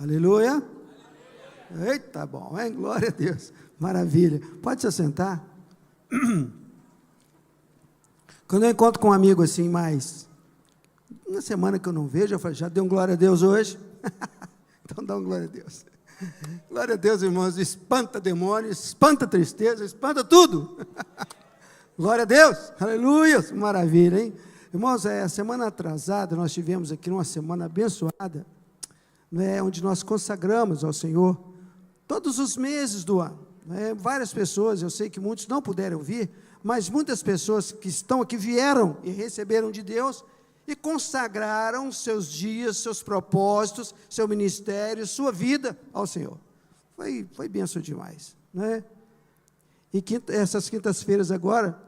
Aleluia. Eita, bom, hein? Glória a Deus. Maravilha. Pode se assentar. Quando eu encontro com um amigo assim, mais uma semana que eu não vejo, eu falo, já deu um glória a Deus hoje? Então dá um glória a Deus. Glória a Deus, irmãos, espanta demônios, espanta tristeza, espanta tudo. Glória a Deus, aleluia, maravilha, hein? Irmãos, a semana atrasada, nós tivemos aqui uma semana abençoada, né, onde nós consagramos ao Senhor todos os meses do ano. Né, várias pessoas, eu sei que muitos não puderam vir, mas muitas pessoas que estão aqui vieram e receberam de Deus e consagraram seus dias, seus propósitos, seu ministério, sua vida ao Senhor. Foi bênção demais, né? E essas quintas-feiras agora,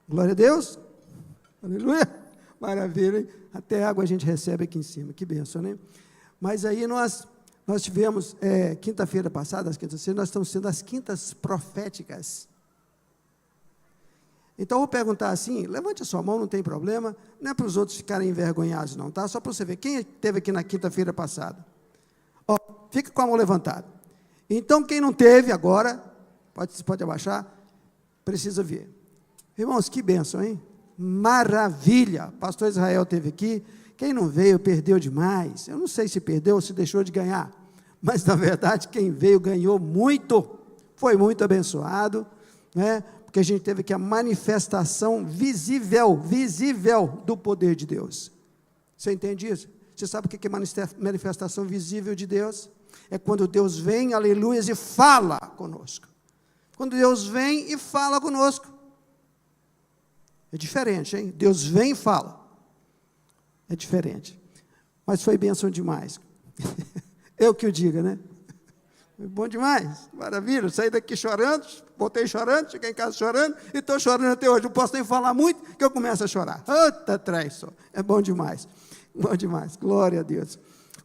glória a Deus, aleluia, maravilha, hein? Até água a gente recebe aqui em cima, que bênção, né? Mas aí nós tivemos, quinta-feira passada, as quintas-feiras, nós estamos sendo as quintas proféticas. Então, eu vou perguntar assim, levante a sua mão, não tem problema, não é para os outros ficarem envergonhados não, tá? Só para você ver, quem esteve aqui na quinta-feira passada? Ó, fica com a mão levantada. Então, quem não teve agora, pode abaixar, precisa vir. Irmãos, que bênção, hein? Maravilha! Pastor Israel esteve aqui, quem não veio perdeu demais, eu não sei se perdeu ou se deixou de ganhar, mas na verdade quem veio ganhou muito, foi muito abençoado, né? Porque a gente teve aqui a manifestação visível do poder de Deus. Você entende isso? Você sabe o que é manifestação visível de Deus? É quando Deus vem, aleluia, e fala conosco. Quando Deus vem e fala conosco. É diferente, hein? Deus vem e fala. É diferente. Mas foi bênção demais. Eu que o diga, né? Foi bom demais, maravilha, saí daqui chorando, voltei chorando, cheguei em casa chorando, e estou chorando até hoje, não posso nem falar muito, que eu começo a chorar. Eita, traição, é bom demais, glória a Deus.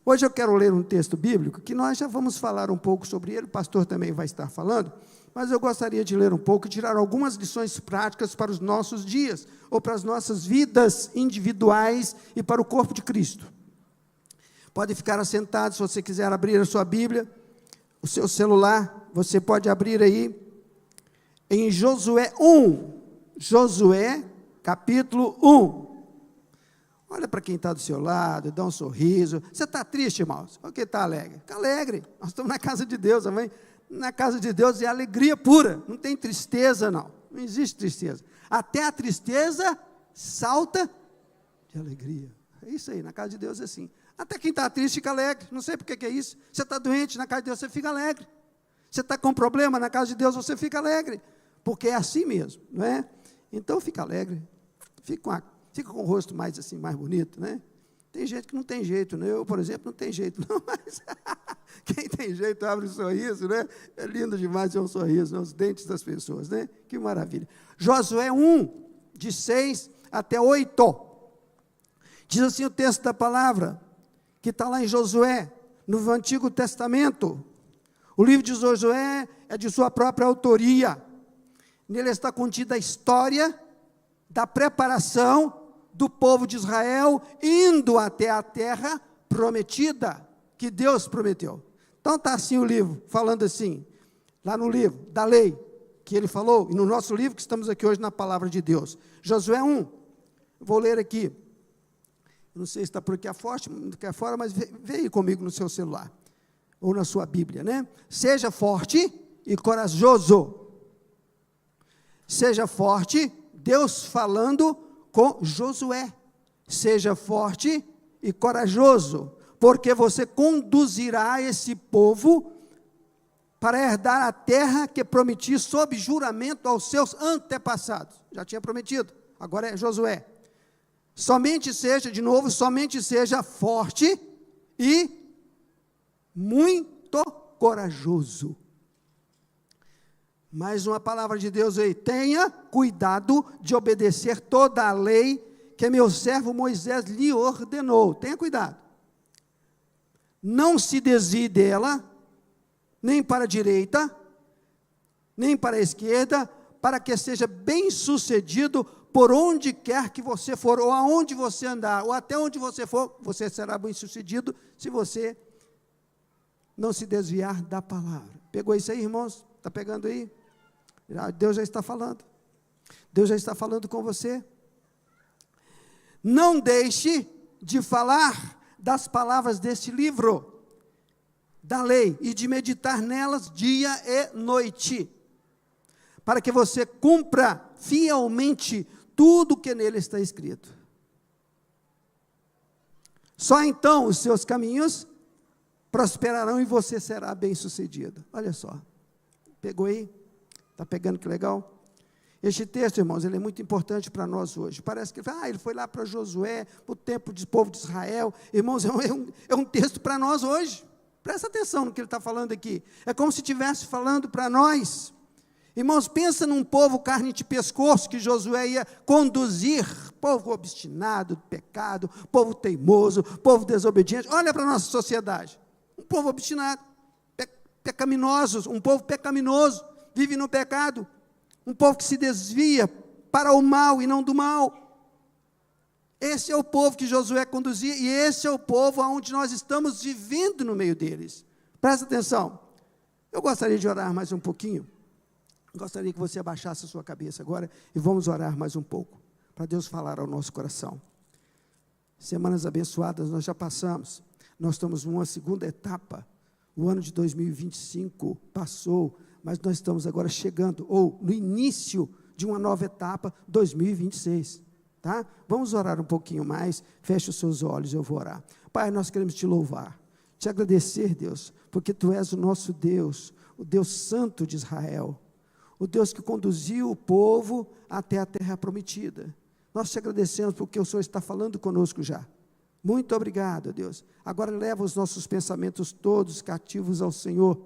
Hoje eu quero ler um texto bíblico, que nós já vamos falar um pouco sobre ele, o pastor também vai estar falando, mas eu gostaria de ler um pouco e tirar algumas lições práticas para os nossos dias, ou para as nossas vidas individuais e para o corpo de Cristo. Pode ficar assentado, se você quiser abrir a sua Bíblia, o seu celular, você pode abrir aí, em Josué 1, Josué, capítulo 1, olha para quem está do seu lado, dá um sorriso, você está triste, irmãos? Ou que está alegre? Está alegre, nós estamos na casa de Deus, amém? Na casa de Deus é alegria pura, não tem tristeza não existe tristeza, até a tristeza salta de alegria, é isso aí, na casa de Deus é assim. Até quem está triste fica alegre, não sei porque que é isso. Você está doente, na casa de Deus você fica alegre. Você está com problema, na casa de Deus você fica alegre. Porque é assim mesmo, não é? Então fica alegre, fica com o rosto mais assim, mais bonito, né? Tem gente que não tem jeito, né? Eu, por exemplo, não tenho jeito, não, mas quem tem jeito abre um sorriso, né? É lindo demais ter um sorriso, né? Os dentes das pessoas, né? Que maravilha. Josué 1, de 6 até 8. Diz assim o texto da palavra, que está lá em Josué, no Antigo Testamento. O livro de Josué é de sua própria autoria. Nele está contida a história da preparação do povo de Israel indo até a terra prometida, que Deus prometeu. Então está assim o livro, falando assim, lá no livro da lei, que ele falou, e no nosso livro que estamos aqui hoje na palavra de Deus. Josué 1, vou ler aqui. Não sei se está por aqui afora, mas vê aí comigo no seu celular, ou na sua Bíblia, né? Seja forte e corajoso. Seja forte, Deus falando com Josué. Seja forte e corajoso, porque você conduzirá esse povo para herdar a terra que prometi sob juramento aos seus antepassados. Já tinha prometido, agora é Josué. Somente seja forte e muito corajoso. Mais uma palavra de Deus aí, tenha cuidado de obedecer toda a lei que meu servo Moisés lhe ordenou, tenha cuidado. Não se desvie dela, nem para a direita, nem para a esquerda, para que seja bem sucedido por onde quer que você for, ou aonde você andar, ou até onde você for, você será bem sucedido, se você não se desviar da palavra. Pegou isso aí, irmãos? Está pegando aí? Deus já está falando. Deus já está falando com você. Não deixe de falar das palavras deste livro, da lei, e de meditar nelas dia e noite, para que você cumpra fielmente tudo que nele está escrito. Só então os seus caminhos prosperarão e você será bem-sucedido. Olha só, pegou aí? Está pegando, que legal? Este texto, irmãos, ele é muito importante para nós hoje. Parece que ele foi lá para Josué, para o tempo do povo de Israel. Irmãos, é um texto para nós hoje. Presta atenção no que ele está falando aqui. É como se estivesse falando para nós. Irmãos, pensa num povo carne de pescoço que Josué ia conduzir. Povo obstinado, pecado, povo teimoso, povo desobediente. Olha para a nossa sociedade. Um povo obstinado, pecaminosos, um povo pecaminoso, vive no pecado. Um povo que se desvia para o mal e não do mal. Esse é o povo que Josué conduzia, e esse é o povo onde nós estamos vivendo no meio deles. Presta atenção. Eu gostaria de orar mais um pouquinho. Gostaria que você abaixasse a sua cabeça agora e vamos orar mais um pouco, para Deus falar ao nosso coração. Semanas abençoadas nós já passamos. Nós estamos numa segunda etapa. O ano de 2025 passou, mas nós estamos agora chegando, ou no início de uma nova etapa, 2026, tá? Vamos orar um pouquinho mais, feche os seus olhos, eu vou orar. Pai, nós queremos te louvar, te agradecer, Deus, porque Tu és o nosso Deus, o Deus Santo de Israel, o Deus que conduziu o povo até a terra prometida. Nós te agradecemos porque o Senhor está falando conosco já. Muito obrigado, Deus. Agora leva os nossos pensamentos todos cativos ao Senhor,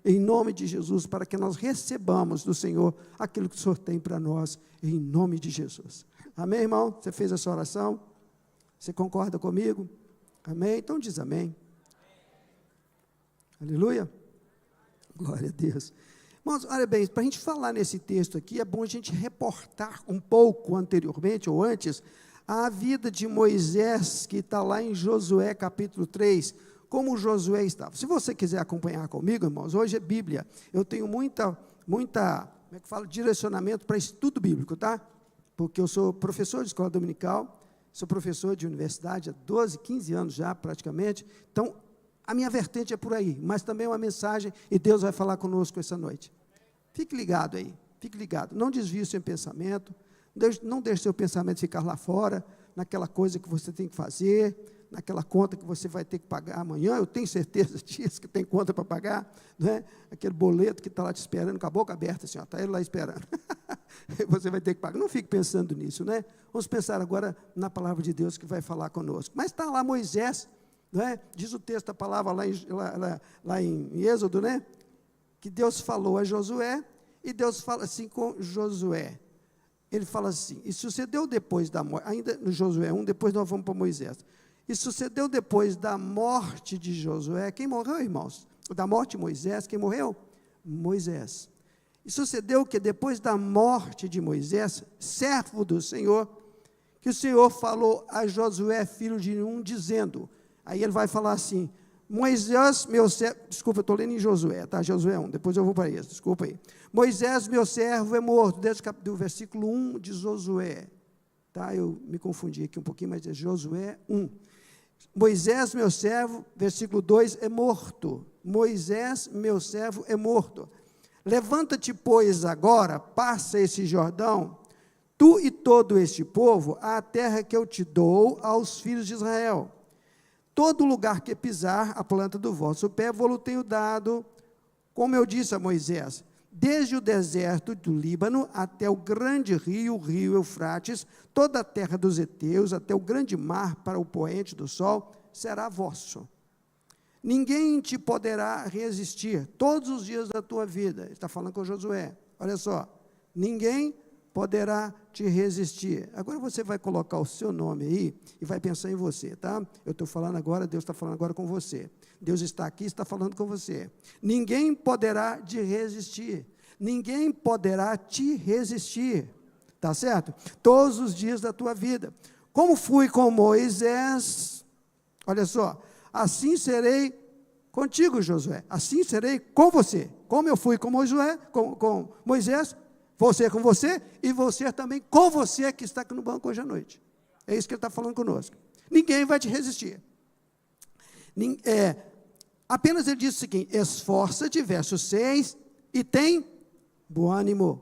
em nome de Jesus, para que nós recebamos do Senhor aquilo que o Senhor tem para nós, em nome de Jesus. Amém, irmão? Você fez essa oração? Você concorda comigo? Amém? Então diz amém. Aleluia. Glória a Deus. Irmãos, olha bem, para a gente falar nesse texto aqui, é bom a gente reportar um pouco anteriormente, ou antes, a vida de Moisés, que está lá em Josué capítulo 3, como Josué estava. Se você quiser acompanhar comigo, irmãos, hoje é Bíblia. Eu tenho muita, como é que fala, direcionamento para estudo bíblico, tá? Porque eu sou professor de escola dominical, sou professor de universidade há 12, 15 anos já, praticamente. Então, a minha vertente é por aí, mas também é uma mensagem, e Deus vai falar conosco essa noite. Fique ligado aí, fique ligado. Não desvie o seu pensamento, não deixe seu pensamento ficar lá fora, naquela coisa que você tem que fazer, naquela conta que você vai ter que pagar amanhã. Eu tenho certeza disso, que tem conta para pagar, não é? Aquele boleto que está lá te esperando, com a boca aberta, assim, está ele lá esperando. Você vai ter que pagar. Não fique pensando nisso, né? Vamos pensar agora na palavra de Deus que vai falar conosco. Mas está lá Moisés, não é? Diz o texto, a palavra lá em Êxodo, né? Que Deus falou a Josué, e Deus fala assim com Josué. Ele fala assim, e sucedeu depois da morte, ainda no Josué 1, depois nós vamos para Moisés. E sucedeu depois da morte de Josué, quem morreu, irmãos? Da morte de Moisés, quem morreu? Moisés. E sucedeu que depois da morte de Moisés, servo do Senhor, que o Senhor falou a Josué, filho de Nun, dizendo, aí ele vai falar assim, Moisés, meu servo, desculpa, eu estou lendo em Josué, tá? Josué 1, depois eu vou para isso, desculpa aí. Moisés, meu servo, é morto, desde o versículo 1 de Josué, tá? Eu me confundi aqui um pouquinho, mas é Josué 1. Moisés, meu servo, versículo 2, é morto. Moisés, meu servo, é morto. Levanta-te, pois, agora, passa esse Jordão, tu e todo este povo, à terra que eu te dou aos filhos de Israel. Todo lugar que pisar a planta do vosso pé, vou-lo tenho dado, como eu disse a Moisés, desde o deserto do Líbano até o grande rio, o rio Eufrates, toda a terra dos heteus, até o grande mar para o poente do sol, será vosso. Ninguém te poderá resistir todos os dias da tua vida. Ele está falando com Josué. Olha só, ninguém poderá te resistir. Agora você vai colocar o seu nome aí e vai pensar em você, tá? Eu estou falando agora, Deus está falando agora com você. Deus está aqui, está falando com você. Ninguém poderá te resistir. Ninguém poderá te resistir. Tá certo? Todos os dias da tua vida. Como fui com Moisés, olha só, assim serei contigo, Josué. Assim serei com você. Como eu fui com Moisés, vou ser com você, e vou ser também com você que está aqui no banco hoje à noite. É isso que ele está falando conosco. Ninguém vai te resistir. Apenas ele diz o seguinte: esforça-te, verso 6, e tem bom ânimo.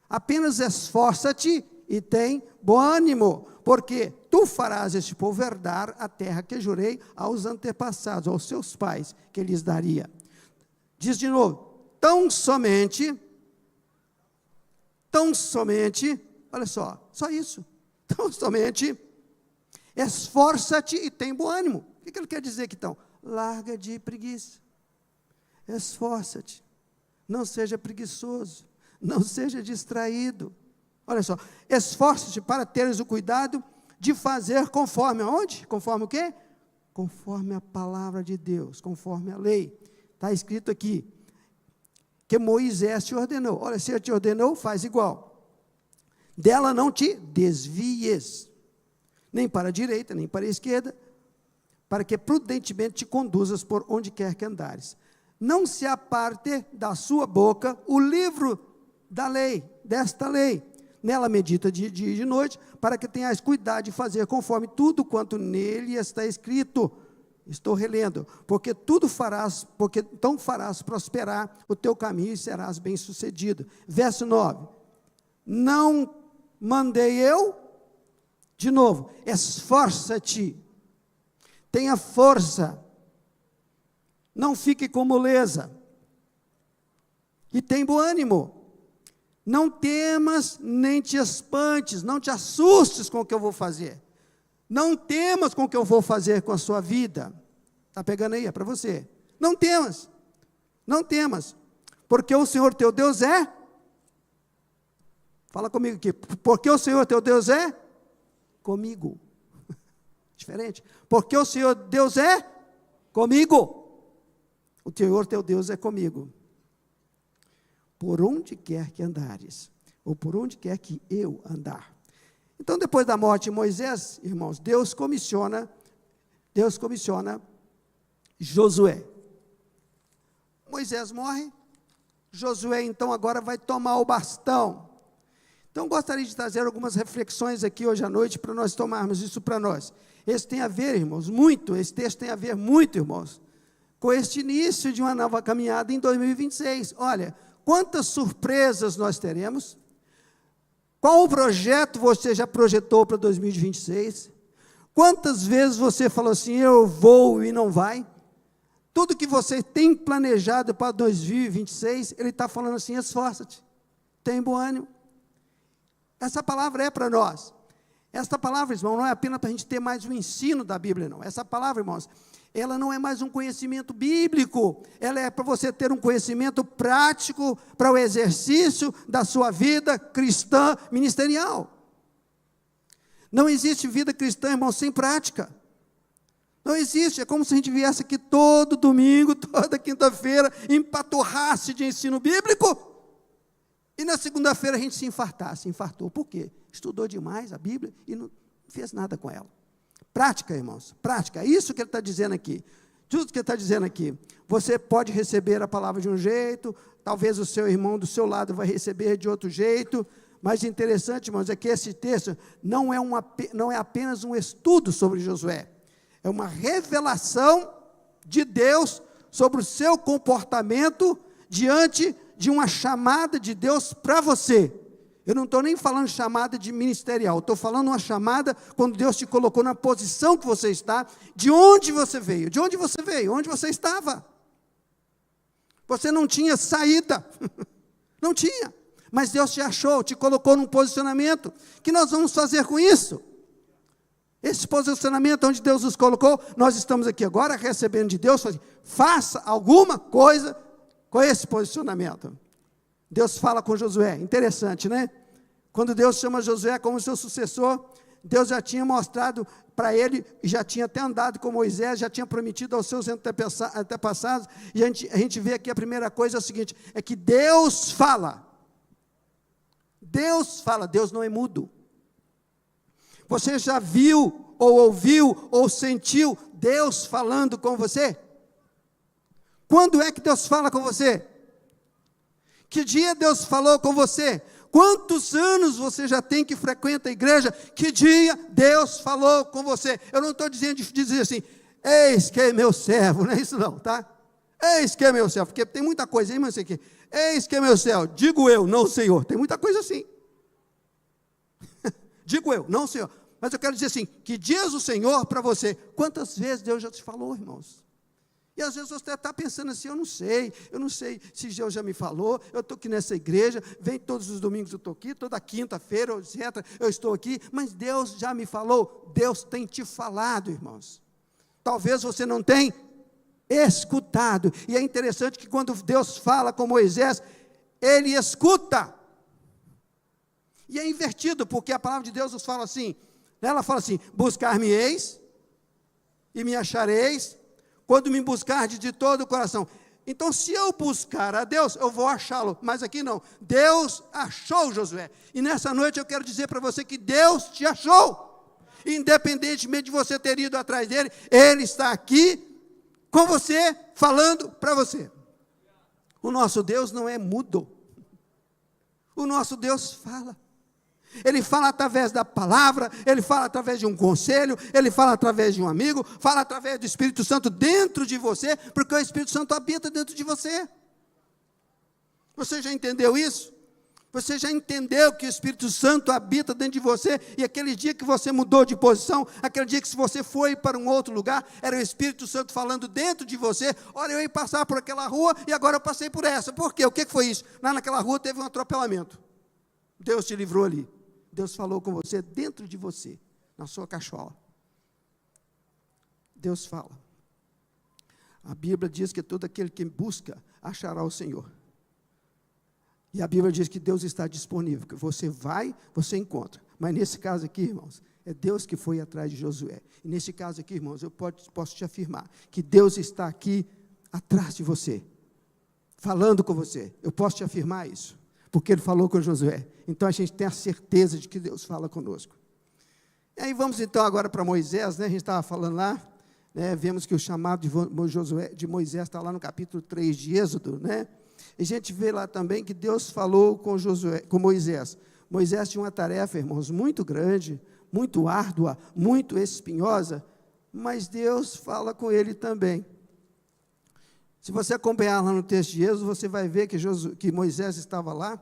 Apenas esforça-te e tem bom ânimo, porque tu farás este povo herdar a terra que jurei aos antepassados, aos seus pais, que lhes daria. Diz de novo: tão somente, olha só isso, tão somente, esforça-te e tem bom ânimo. O que ele quer dizer aqui então? Larga de preguiça, esforça-te, não seja preguiçoso, não seja distraído. Olha só, esforça-te para teres o cuidado de fazer conforme aonde? Conforme o quê? Conforme a palavra de Deus, conforme a lei. Está escrito aqui, que Moisés te ordenou. Olha, se ele te ordenou, faz igual. Dela não te desvies, nem para a direita, nem para a esquerda, para que prudentemente te conduzas por onde quer que andares. Não se aparte da sua boca o livro da lei, desta lei. Nela medita de dia e de noite, para que tenhas cuidado de fazer conforme tudo quanto nele está escrito. Estou relendo. Porque então farás prosperar o teu caminho e serás bem-sucedido. Verso 9. Não mandei eu? De novo, esforça-te, tenha força, não fique com moleza, e tem bom ânimo. Não temas, nem te espantes, não te assustes com o que eu vou fazer. Não temas com o que eu vou fazer com a sua vida. Está pegando aí? É para você. Não temas, porque o Senhor teu Deus é, fala comigo aqui, porque o Senhor teu Deus é comigo. Diferente. Porque o Senhor Deus é comigo. O Senhor teu Deus é comigo. Por onde quer que andares, ou por onde quer que eu andar. Então, depois da morte de Moisés, irmãos, Deus comissiona Josué. Moisés morre, Josué então agora vai tomar o bastão. Então, gostaria de trazer algumas reflexões aqui hoje à noite, para nós tomarmos isso para nós. Esse tem a ver, irmãos, esse texto tem a ver muito, irmãos, com este início de uma nova caminhada em 2026. Olha, quantas surpresas nós teremos? Qual o projeto você já projetou para 2026? Quantas vezes você falou assim, eu vou e não vai? Tudo que você tem planejado para 2026, ele está falando assim, esforça-te, tem bom ânimo. Essa palavra é para nós. Esta palavra, irmão, não é apenas para a gente ter mais um ensino da Bíblia, não. Essa palavra, irmãos, ela não é mais um conhecimento bíblico, ela é para você ter um conhecimento prático para o exercício da sua vida cristã ministerial. Não existe vida cristã, irmão, sem prática. Não existe, é como se a gente viesse aqui todo domingo, toda quinta-feira, empaturrasse de ensino bíblico, e na segunda-feira a gente se infartou. Por quê? Estudou demais a Bíblia e não fez nada com ela. Prática, irmãos, prática, é isso que ele está dizendo aqui. Tudo que ele está dizendo aqui. Você pode receber a palavra de um jeito, talvez o seu irmão do seu lado vai receber de outro jeito, mas interessante, irmãos, é que esse texto não é apenas um estudo sobre Josué, é uma revelação de Deus sobre o seu comportamento diante de uma chamada de Deus para você. Eu não estou nem falando chamada de ministerial, estou falando uma chamada quando Deus te colocou na posição que você está, de onde você veio, onde você estava. Você não tinha saída, não tinha, mas Deus te achou, te colocou num posicionamento. O que nós vamos fazer com isso? Esse posicionamento onde Deus nos colocou, nós estamos aqui agora recebendo de Deus, faça alguma coisa com esse posicionamento. Deus fala com Josué, interessante, né? Quando Deus chama Josué como seu sucessor, Deus já tinha mostrado para ele, já tinha até andado com Moisés, já tinha prometido aos seus antepassados, e a gente vê aqui a primeira coisa é o seguinte, é que Deus fala, Deus não é mudo. Você já viu, ou ouviu, ou sentiu Deus falando com você? Quando é que Deus fala com você? Que dia Deus falou com você? Quantos anos você já tem que frequenta a igreja? Que dia Deus falou com você? Eu não estou dizendo de dizer assim, eis que é meu servo, não é isso não, tá? Eis que é meu servo, porque tem muita coisa aí, mas sei que, eis que é meu servo, digo eu, não o Senhor, tem muita coisa assim. Digo eu, não o Senhor, mas eu quero dizer assim, que diz o Senhor para você, quantas vezes Deus já te falou, irmãos? E às vezes você está pensando assim, eu não sei se Deus já me falou, eu estou aqui nessa igreja, vem todos os domingos eu estou aqui, toda quinta-feira, etc., eu estou aqui, mas Deus já me falou, Deus tem te falado, irmãos. Talvez você não tenha escutado, e é interessante que quando Deus fala com Moisés, ele escuta, e é invertido, porque a palavra de Deus nos fala assim, ela fala assim, buscar-me-eis, e me achareis, quando me buscardes de todo o coração. Então, se eu buscar a Deus, eu vou achá-lo, mas aqui não, Deus achou Josué, e nessa noite eu quero dizer para você que Deus te achou, independentemente de você ter ido atrás dele, ele está aqui, com você, falando para você. O nosso Deus não é mudo, o nosso Deus fala. Ele fala através da palavra, ele fala através de um conselho, ele fala através de um amigo, fala através do Espírito Santo dentro de você, porque o Espírito Santo habita dentro de você. Você já entendeu isso? Você já entendeu que o Espírito Santo habita dentro de você, e aquele dia que você mudou de posição, aquele dia que você foi para um outro lugar, era o Espírito Santo falando dentro de você, olha, eu ia passar por aquela rua, e agora eu passei por essa. Por quê? O que foi isso? Lá naquela rua teve um atropelamento. Deus te livrou ali. Deus falou com você dentro de você, na sua cachola. Deus fala. A Bíblia diz que todo aquele que busca, achará o Senhor. E a Bíblia diz que Deus está disponível, que você vai, você encontra. Mas nesse caso aqui, irmãos, é Deus que foi atrás de Josué. E nesse caso aqui, irmãos, eu posso te afirmar, que Deus está aqui atrás de você, falando com você. Eu posso te afirmar isso. Porque ele falou com Josué. Então a gente tem a certeza de que Deus fala conosco. E aí vamos então agora para Moisés, né? A gente estava falando lá, né? Vemos que o chamado de Moisés está lá no capítulo 3 de Êxodo, né? E a gente vê lá também que Deus falou com Moisés. Moisés tinha uma tarefa, irmãos, muito grande, muito árdua, muito espinhosa, mas Deus fala com ele também. Se você acompanhar lá no texto de Êxodo, você vai ver que Moisés estava lá,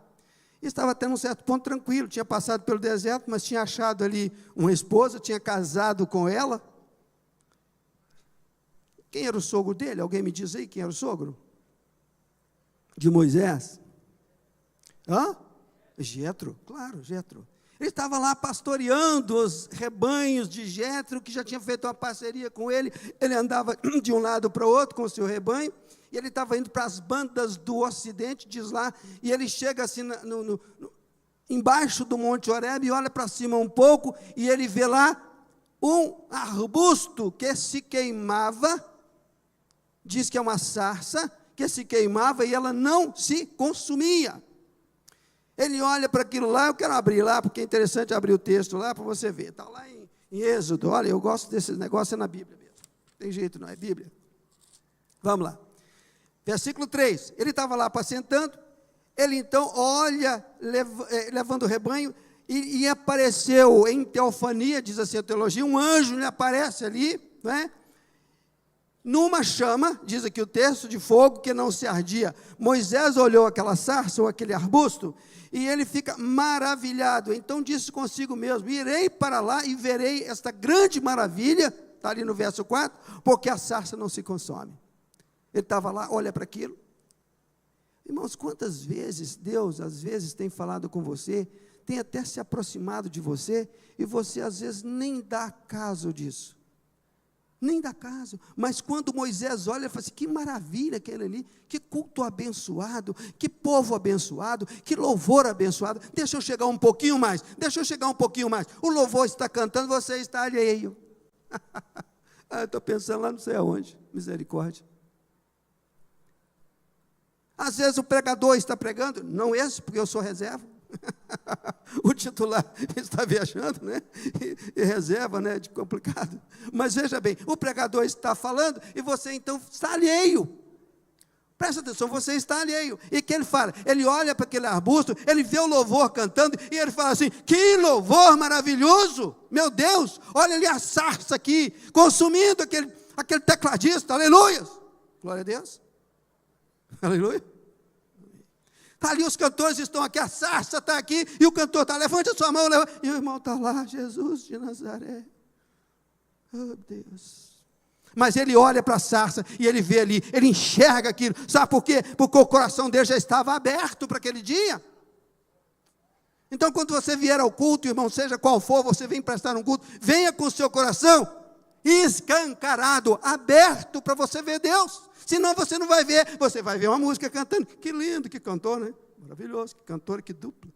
e estava até num certo ponto tranquilo, tinha passado pelo deserto, mas tinha achado ali uma esposa, tinha casado com ela. Quem era o sogro dele? Alguém me diz aí quem era o sogro? De Moisés? Jétro, claro, Jétro. Ele estava lá pastoreando os rebanhos de Jétro, que já tinha feito uma parceria com ele. Ele andava de um lado para o outro com o seu rebanho, e ele estava indo para as bandas do ocidente, diz lá, e ele chega assim embaixo do Monte Horebe, e olha para cima um pouco, e ele vê lá um arbusto que se queimava, diz que é uma sarça, que se queimava e ela não se consumia. Ele olha para aquilo lá, eu quero abrir lá, porque é interessante abrir o texto lá para você ver. Está lá em Êxodo, olha, eu gosto desse negócio, é na Bíblia mesmo. Tem jeito, não é Bíblia? Vamos lá. Versículo 3, ele estava lá apacentando, ele então olha, levando o rebanho, e apareceu em teofania, diz assim a teologia, um anjo lhe aparece ali, não é? Numa chama, diz aqui o texto, de fogo que não se ardia. Moisés olhou aquela sarça ou aquele arbusto e ele fica maravilhado. Então disse consigo mesmo, irei para lá e verei esta grande maravilha, está ali no verso 4, porque a sarça não se consome. Ele estava lá, olha para aquilo. Irmãos, quantas vezes Deus, às vezes, tem falado com você, tem até se aproximado de você, e você, às vezes, nem dá caso disso. Nem dá caso, mas quando Moisés olha, ele fala assim, que maravilha aquele ali, que culto abençoado, que povo abençoado, que louvor abençoado, deixa eu chegar um pouquinho mais, o louvor está cantando, você está alheio. Eu estou pensando lá não sei aonde, misericórdia. Às vezes o pregador está pregando, não esse, porque eu sou reserva, o titular está viajando, né? E reserva, né? De complicado. Mas veja bem, o pregador está falando e você então está alheio. Presta atenção, você está alheio. E o que ele fala? Ele olha para aquele arbusto, ele vê o louvor cantando, e ele fala assim, que louvor maravilhoso, meu Deus, olha ali a sarça aqui, consumindo aquele tecladista, aleluia. Glória a Deus. Aleluia. Está ali, os cantores estão aqui, a sarça está aqui, e o cantor está, levante a sua mão, e o irmão está lá, Jesus de Nazaré. Oh Deus. Mas ele olha para a sarça e ele vê ali, ele enxerga aquilo. Sabe por quê? Porque o coração dele já estava aberto para aquele dia. Então, quando você vier ao culto, irmão, seja qual for, você vem prestar um culto, venha com o seu coração escancarado, aberto para você ver Deus. Senão você não vai ver, você vai ver uma música cantando. Que lindo, que cantor, né? Maravilhoso, que cantor, que dupla.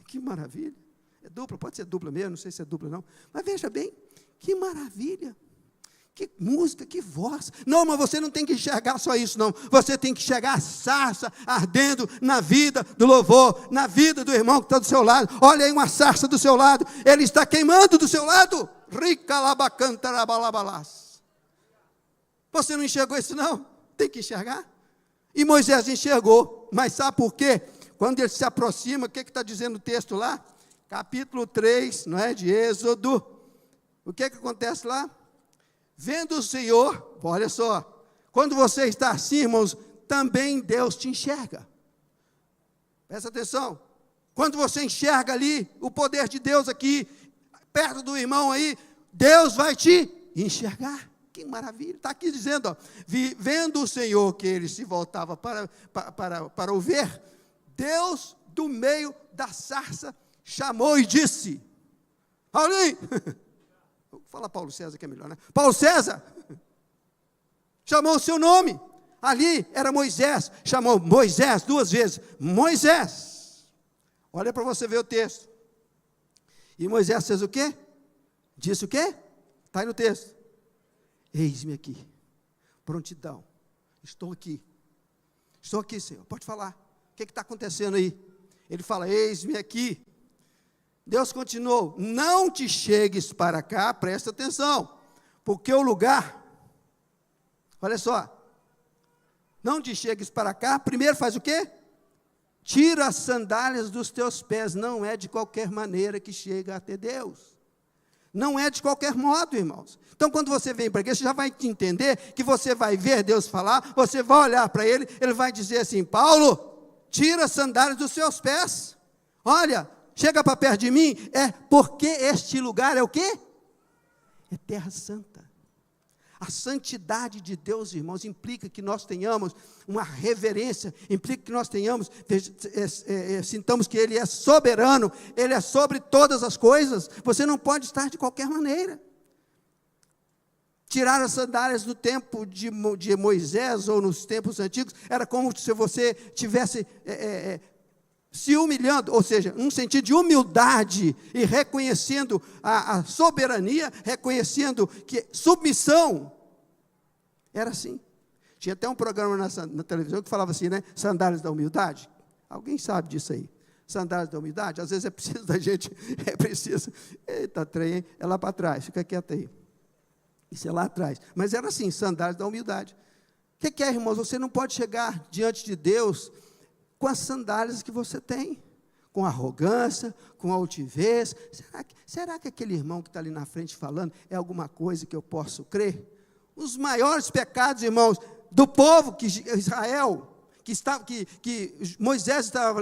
Que maravilha. É dupla, pode ser dupla mesmo, não sei se é dupla não. Mas veja bem, que maravilha. Que música, que voz. Não, mas você não tem que enxergar só isso, não. Você tem que enxergar a sarça ardendo na vida do louvor, na vida do irmão que está do seu lado. Olha aí uma sarça do seu lado, ele está queimando do seu lado. Ricalabacantarabalabalass. Você não enxergou isso, não? Tem que enxergar. E Moisés enxergou, mas sabe por quê? Quando ele se aproxima, o que está dizendo o texto lá? Capítulo 3, não é? De Êxodo. O que acontece lá? Vendo o Senhor, olha só, quando você está assim, irmãos, também Deus te enxerga. Presta atenção. Quando você enxerga ali, o poder de Deus aqui, perto do irmão aí, Deus vai te enxergar. Que maravilha. Está aqui dizendo, ó, vendo o Senhor que ele se voltava para o ver, Deus do meio da sarça chamou e disse, Paulinho, vou falar Paulo César que é melhor, né? Paulo César, chamou o seu nome, ali era Moisés, chamou Moisés 2 vezes, Moisés, olha para você ver o texto, e Moisés fez o quê? Disse o quê? Está aí no texto, eis-me aqui, prontidão, estou aqui, Senhor, pode falar, o que está acontecendo aí? Ele fala, eis-me aqui. Deus continuou, não te chegues para cá, presta atenção, porque o lugar, olha só, não te chegues para cá, primeiro faz o quê? Tira as sandálias dos teus pés, não é de qualquer maneira que chega até Deus, não é de qualquer modo, irmãos. Então, quando você vem para aqui, você já vai entender que você vai ver Deus falar, você vai olhar para ele, ele vai dizer assim, Paulo, tira as sandálias dos seus pés, olha, chega para perto de mim, porque este lugar é o quê? É terra santa. A santidade de Deus, irmãos, implica que nós tenhamos uma reverência, implica que nós tenhamos, sintamos que Ele é soberano, Ele é sobre todas as coisas, você não pode estar de qualquer maneira. Tirar as sandálias no tempo de Moisés, ou nos tempos antigos, era como se você tivesse se humilhando, ou seja, um sentido de humildade, e reconhecendo a soberania, reconhecendo que submissão, era assim. Tinha até um programa na televisão que falava assim, né, sandálias da humildade, alguém sabe disso aí, sandálias da humildade, às vezes é preciso da gente, eita trem, hein? É lá para trás, fica quieto aí, isso é lá atrás, mas era assim, sandálias da humildade. O que é, irmãos? Você não pode chegar diante de Deus com as sandálias que você tem, com arrogância, com altivez. Será que aquele irmão que está ali na frente falando é alguma coisa que eu posso crer? Os maiores pecados, irmãos, do povo que Israel, que Moisés estava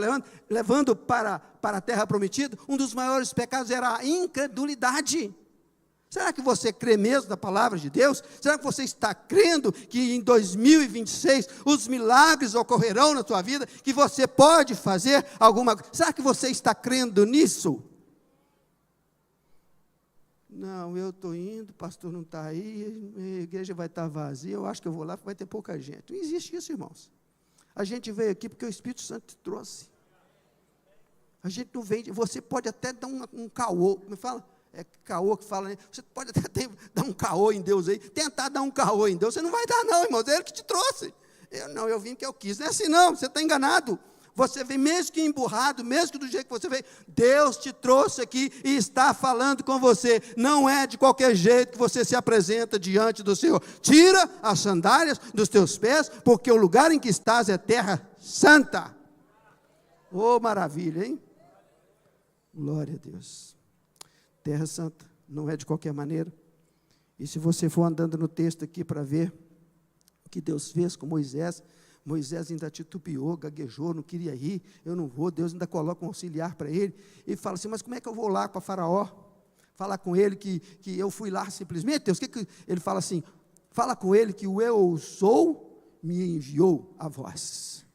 levando para a terra prometida, um dos maiores pecados era a incredulidade. Será que você crê mesmo na palavra de Deus? Será que você está crendo que em 2026 os milagres ocorrerão na sua vida? Que você pode fazer alguma coisa? Será que você está crendo nisso? Não, eu estou indo, o pastor não está aí, a igreja vai estar vazia, eu acho que eu vou lá porque vai ter pouca gente. Não existe isso, irmãos. A gente veio aqui porque o Espírito Santo te trouxe. A gente não vem, você pode até dar um caô, como fala? É caô que fala, né? Você pode até dar um caô em Deus aí, tentar dar um caô em Deus, você não vai dar não, irmão, é Ele que te trouxe. Eu vim que eu quis, não é assim não, você está enganado. Você vem mesmo que emburrado, mesmo que do jeito que você veio, Deus te trouxe aqui e está falando com você. Não é de qualquer jeito que você se apresenta diante do Senhor. Tira as sandálias dos teus pés, porque o lugar em que estás é terra santa. Oh, maravilha, hein? Glória a Deus. Terra santa, não é de qualquer maneira. E se você for andando no texto aqui para ver o que Deus fez com Moisés, Moisés ainda titubeou, gaguejou, não queria ir, eu não vou, Deus ainda coloca um auxiliar para ele, e fala assim, mas como é que eu vou lá para Faraó, falar com ele que eu fui lá simplesmente, Deus, que ele fala assim, fala com ele que o eu sou, me enviou a vós,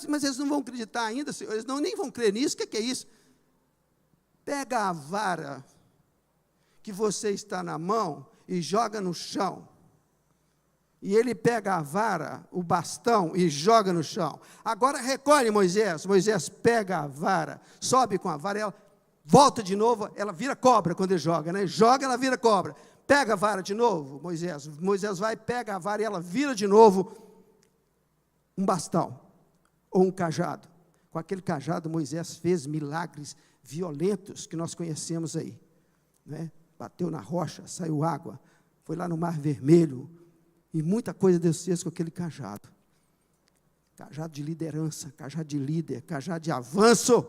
mas eles não vão acreditar ainda, eles nem vão crer nisso, o que é isso? Pega a vara que você está na mão, e joga no chão, e ele pega a vara, o bastão, e joga no chão. Agora recolhe Moisés pega a vara, sobe com a vara, ela volta de novo, ela vira cobra quando ele joga, né? Joga, ela vira cobra. Pega a vara de novo, Moisés vai, pega a vara e ela vira de novo um bastão, ou um cajado. Com aquele cajado Moisés fez milagres violentos que nós conhecemos aí, né? Bateu na rocha, saiu água, foi lá no Mar Vermelho, e muita coisa Deus fez com aquele cajado. Cajado de liderança, cajado de líder, cajado de avanço.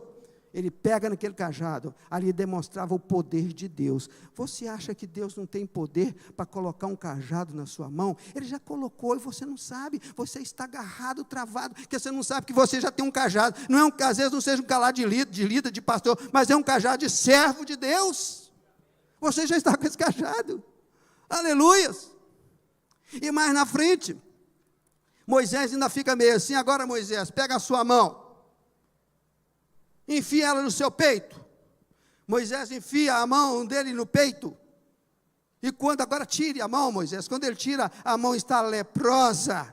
Ele pega naquele cajado, ali demonstrava o poder de Deus. Você acha que Deus não tem poder para colocar um cajado na sua mão? Ele já colocou e você não sabe, você está agarrado, travado, porque você não sabe que você já tem um cajado. Não é um, às vezes não seja um cajado de líder, de pastor, mas é um cajado de servo de Deus. Você já está com esse cajado. Aleluias. E mais na frente, Moisés ainda fica meio assim, agora Moisés, pega a sua mão, enfia ela no seu peito. Moisés enfia a mão dele no peito, e quando agora tire a mão, Moisés, quando ele tira, a mão está leprosa,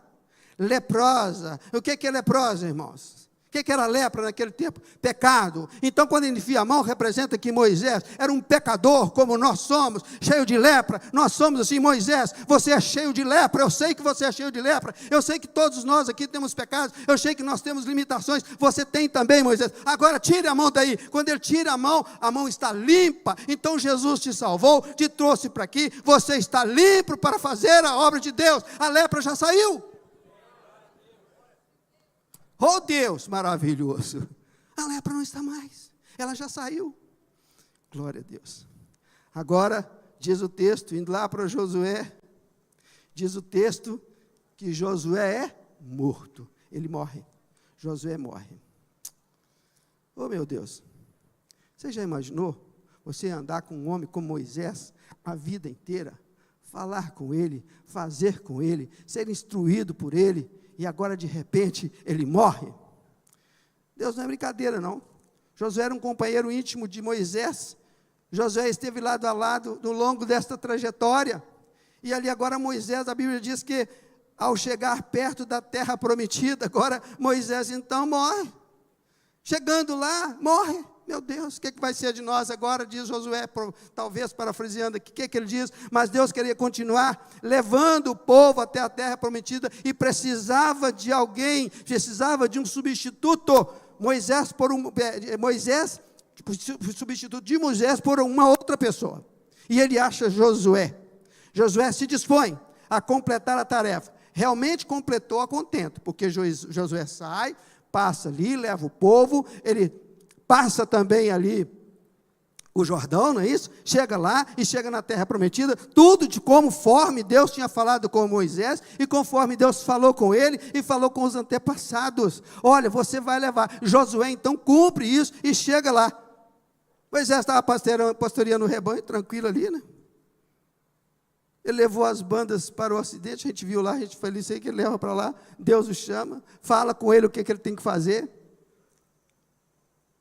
o que é leprosa, irmãos? O que era lepra naquele tempo? Pecado. Então, quando ele enfia a mão, representa que Moisés era um pecador, como nós somos, cheio de lepra. Nós somos assim, Moisés, você é cheio de lepra, eu sei que você é cheio de lepra, eu sei que todos nós aqui temos pecados, eu sei que nós temos limitações, você tem também, Moisés. Agora, tire a mão daí. Quando ele tira a mão está limpa. Então, Jesus te salvou, te trouxe para aqui, você está limpo para fazer a obra de Deus. A lepra já saiu. Oh Deus, maravilhoso, a lepra não está mais, ela já saiu, glória a Deus. Agora, diz o texto, indo lá para Josué, diz o texto, que Josué é morto, ele morre, Josué morre. Oh meu Deus, você já imaginou, você andar com um homem como Moisés, a vida inteira, falar com ele, fazer com ele, ser instruído por ele, e agora de repente ele morre? Deus não é brincadeira não. Josué era um companheiro íntimo de Moisés, Josué esteve lado a lado no longo desta trajetória, e ali agora Moisés, a Bíblia diz que ao chegar perto da terra prometida, agora Moisés então morre, chegando lá, morre. Meu Deus, o que vai ser de nós agora? Diz Josué, talvez parafraseando aqui, o que ele diz? Mas Deus queria continuar levando o povo até a terra prometida, e precisava de alguém, precisava de um substituto. Moisés substituto de Moisés por uma outra pessoa, e ele acha Josué. Josué se dispõe a completar a tarefa, realmente completou a contento, porque Josué sai, passa ali, leva o povo, ele passa também ali o Jordão, não é isso? Chega lá e chega na terra prometida, tudo de conforme Deus tinha falado com Moisés, e conforme Deus falou com ele, e falou com os antepassados. Olha, você vai levar. Josué então cumpre isso, e chega lá. Moisés estava pastoreando o rebanho, tranquilo ali, né? Ele levou as bandas para o ocidente, a gente viu lá, a gente falou isso aí, que ele leva para lá, Deus o chama, fala com ele o que ele tem que fazer.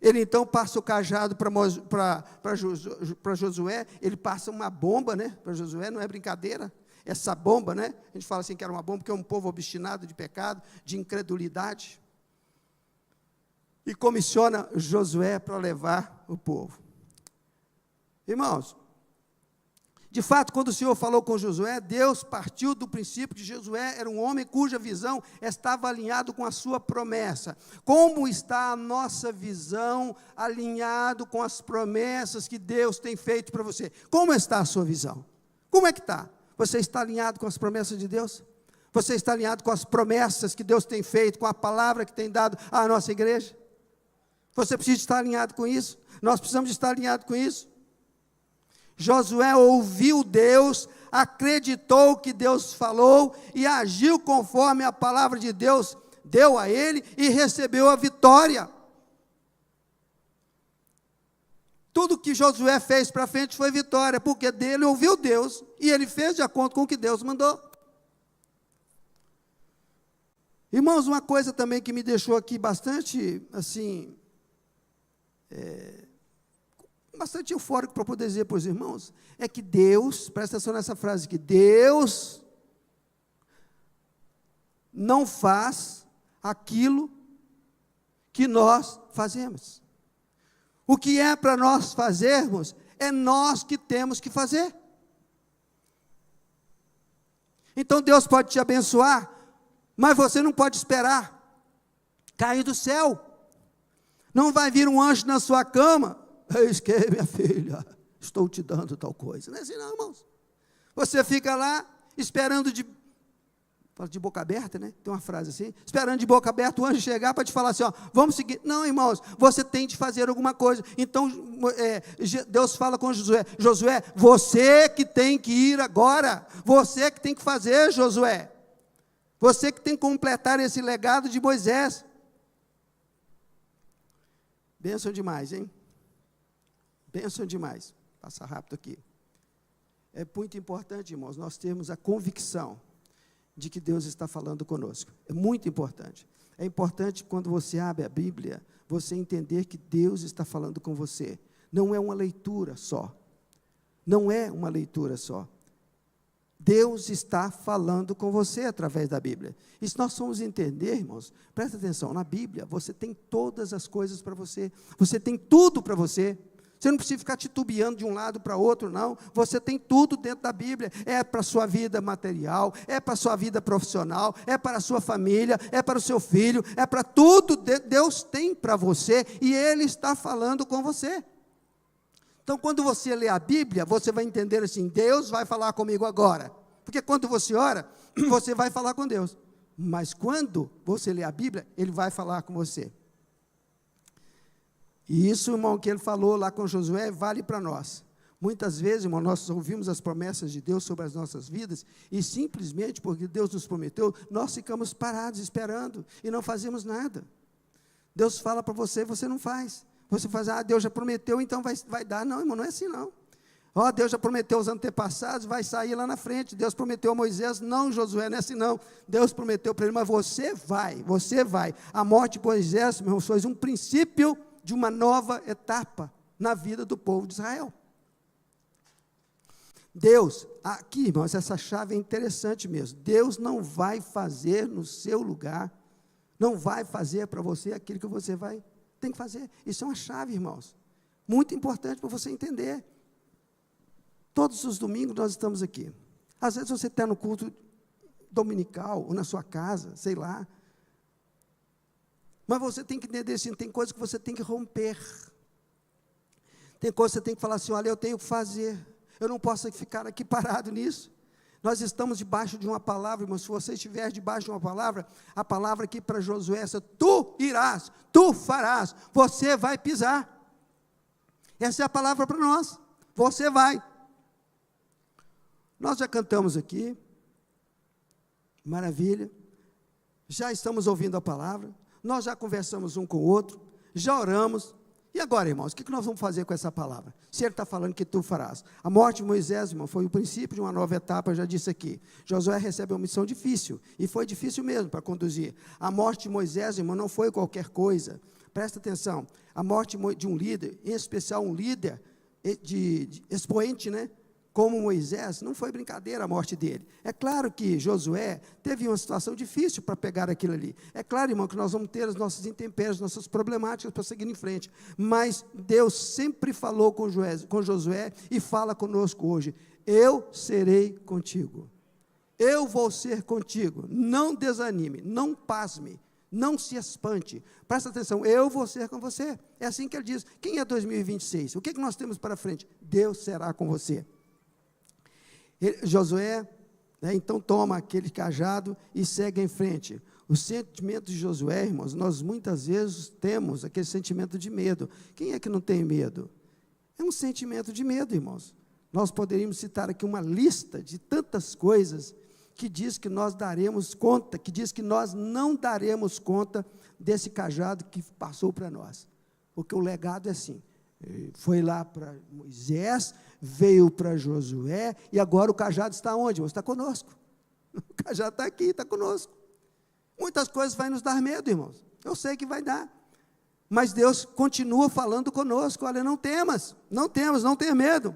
Ele então passa o cajado para Josué, ele passa uma bomba, né, para Josué, não é brincadeira, essa bomba, né, a gente fala assim que era uma bomba, porque é um povo obstinado de pecado, de incredulidade, e comissiona Josué para levar o povo. Irmãos, De fato, quando o Senhor falou com Josué, Deus partiu do princípio que Josué era um homem cuja visão estava alinhado com a sua promessa. Como está a nossa visão alinhado com as promessas que Deus tem feito para você? Como está a sua visão? Como é que está? Você está alinhado com as promessas de Deus? Você está alinhado com as promessas que Deus tem feito, com a palavra que tem dado à nossa igreja? Você precisa estar alinhado com isso. Nós precisamos estar alinhados com isso. Josué ouviu Deus, acreditou que Deus falou e agiu conforme a palavra de Deus deu a ele e recebeu a vitória. Tudo que Josué fez para frente foi vitória, porque dele ouviu Deus e ele fez de acordo com o que Deus mandou. Irmãos, uma coisa também que me deixou aqui bastante, assim, bastante eufórico para poder dizer para os irmãos, é que Deus, presta atenção nessa frase aqui, Deus não faz aquilo que nós fazemos. O que é para nós fazermos, é nós que temos que fazer. Então Deus pode te abençoar, mas você não pode esperar cair do céu. Não vai vir um anjo na sua cama, eis que, minha filha, estou te dando tal coisa. Não é assim não, irmãos. Você fica lá, esperando de boca aberta, né? Tem uma frase assim, esperando de boca aberta o anjo chegar para te falar assim, ó, vamos seguir. Não, irmãos, você tem de fazer alguma coisa. Então, Deus fala com Josué, Josué, você que tem que ir agora, você que tem que fazer, Josué. Você que tem que completar esse legado de Moisés. Bênção demais, hein? Bênção demais. Passa rápido aqui. É muito importante, irmãos, nós termos a convicção de que Deus está falando conosco. É muito importante. É importante quando você abre a Bíblia, você entender que Deus está falando com você. Não é uma leitura só. Não é uma leitura só. Deus está falando com você através da Bíblia. E se nós formos entender, irmãos, presta atenção, na Bíblia você tem todas as coisas para você. Você tem tudo para você. Você não precisa ficar titubeando de um lado para outro, não. Você tem tudo dentro da Bíblia. É para a sua vida material, é para a sua vida profissional, é para a sua família, é para o seu filho, é para tudo. Deus tem para você e Ele está falando com você. Então, quando você lê a Bíblia, você vai entender assim, Deus vai falar comigo agora. Porque quando você ora, você vai falar com Deus. Mas quando você lê a Bíblia, Ele vai falar com você. E isso, irmão, que Ele falou lá com Josué, vale para nós. Muitas vezes, irmão, nós ouvimos as promessas de Deus sobre as nossas vidas, e simplesmente porque Deus nos prometeu, nós ficamos parados, esperando, e não fazemos nada. Deus fala para você, você não faz. Você faz, Deus já prometeu, então vai dar. Não, irmão, não é assim não. Deus já prometeu aos antepassados, vai sair lá na frente. Deus prometeu a Moisés, não, Josué, não é assim não. Deus prometeu para ele, mas você vai. A morte de Moisés, meu irmão, foi um princípio de uma nova etapa na vida do povo de Israel. Deus, aqui, irmãos, essa chave é interessante mesmo. Deus não vai fazer no seu lugar, não vai fazer para você aquilo que você tem que fazer. Isso é uma chave, irmãos, muito importante para você entender. Todos os domingos nós estamos aqui. Às vezes você está no culto dominical, ou na sua casa, sei lá. Mas você tem que entender assim, tem coisas que você tem que romper. Tem coisas que você tem que falar assim, olha, eu tenho que fazer. Eu não posso ficar aqui parado nisso. Nós estamos debaixo de uma palavra, irmão. Se você estiver debaixo de uma palavra, a palavra aqui para Josué é essa: tu irás, tu farás, você vai pisar. Essa é a palavra para nós. Você vai. Nós já cantamos aqui, maravilha. Já estamos ouvindo a palavra. Nós já conversamos um com o outro, já oramos. E agora, irmãos, o que nós vamos fazer com essa palavra? Se Ele está falando que tu farás. A morte de Moisés, irmão, foi o princípio de uma nova etapa, eu já disse aqui. Josué recebe uma missão difícil, e foi difícil mesmo para conduzir. A morte de Moisés, irmão, não foi qualquer coisa. Presta atenção, a morte de um líder, em especial um líder de expoente, né? Como Moisés, não foi brincadeira a morte dele. É claro que Josué teve uma situação difícil para pegar aquilo ali. É claro, irmão, que nós vamos ter as nossas intempéries, nossas problemáticas para seguir em frente. Mas Deus sempre falou com Josué e fala conosco hoje. eu serei contigo. Eu vou ser contigo. Não desanime, não pasme, não se espante. Presta atenção, eu vou ser com você. É assim que ele diz. Quem é 2026? O que nós temos para frente? Deus será com você. Josué, então toma aquele cajado e segue em frente. O sentimento de Josué, irmãos, nós muitas vezes temos aquele sentimento de medo. Quem é que não tem medo? É um sentimento de medo, irmãos. Nós poderíamos citar aqui uma lista de tantas coisas que diz que nós daremos conta, que diz que nós não daremos conta desse cajado que passou para nós. Porque o legado é assim, foi lá para Moisés, veio para Josué, e agora o cajado está onde? Está conosco. O cajado está aqui, está conosco. Muitas coisas vai nos dar medo, irmãos. Eu sei que vai dar. Mas Deus continua falando conosco. Olha, não temas, não tenha medo.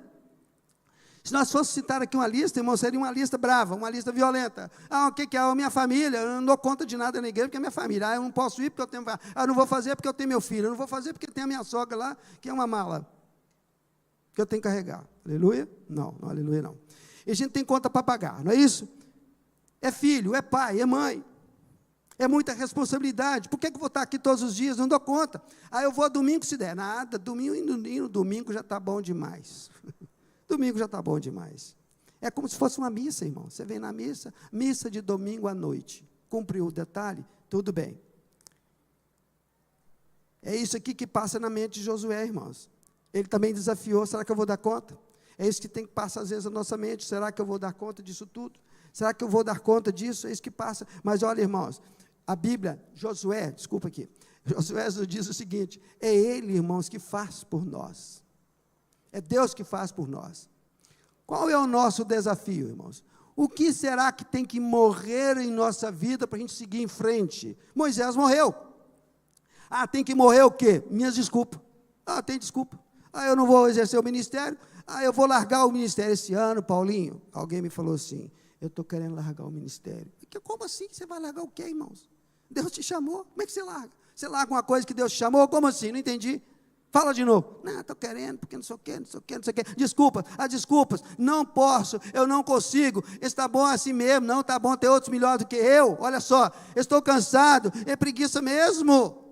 Se nós fôssemos citar aqui uma lista, irmão, seria uma lista brava, uma lista violenta. O que é? A minha família, eu não dou conta de nada na igreja, porque é minha família. Eu não posso ir porque eu tenho... eu não vou fazer porque eu tenho meu filho. Eu não vou fazer porque tem a minha sogra lá, que é uma mala, que eu tenho que carregar. Aleluia? Não, aleluia não. E a gente tem conta para pagar, não é isso? É filho, é pai, é mãe. É muita responsabilidade. Por que eu vou estar aqui todos os dias? Não dou conta. Eu vou domingo se der. Nada, domingo já está bom demais. Domingo já está bom demais. É como se fosse uma missa, irmão. Você vem na missa de domingo à noite. Cumpriu o detalhe? Tudo bem. É isso aqui que passa na mente de Josué, irmãos. Ele também desafiou, será que eu vou dar conta? É isso que tem que passar às vezes na nossa mente. Será que eu vou dar conta disso tudo? Será que eu vou dar conta disso? É isso que passa. Mas olha, irmãos, a Bíblia, Josué nos diz o seguinte, é Ele, irmãos, que faz por nós. É Deus que faz por nós. Qual é o nosso desafio, irmãos? O que será que tem que morrer em nossa vida para a gente seguir em frente? Moisés morreu. Tem que morrer o quê? Minhas desculpas. Tem desculpa. Eu não vou exercer o ministério. Eu vou largar o ministério esse ano, Paulinho. Alguém me falou assim, eu estou querendo largar o ministério. Como assim? Você vai largar o quê, irmãos? Deus te chamou. Como é que você larga? Você larga uma coisa que Deus te chamou? Como assim? Não entendi. Fala de novo. Não, estou querendo, porque não sei o quê. Desculpas, não posso, eu não consigo, está bom assim mesmo, não está bom ter outros melhores do que eu, olha só, estou cansado, é preguiça mesmo.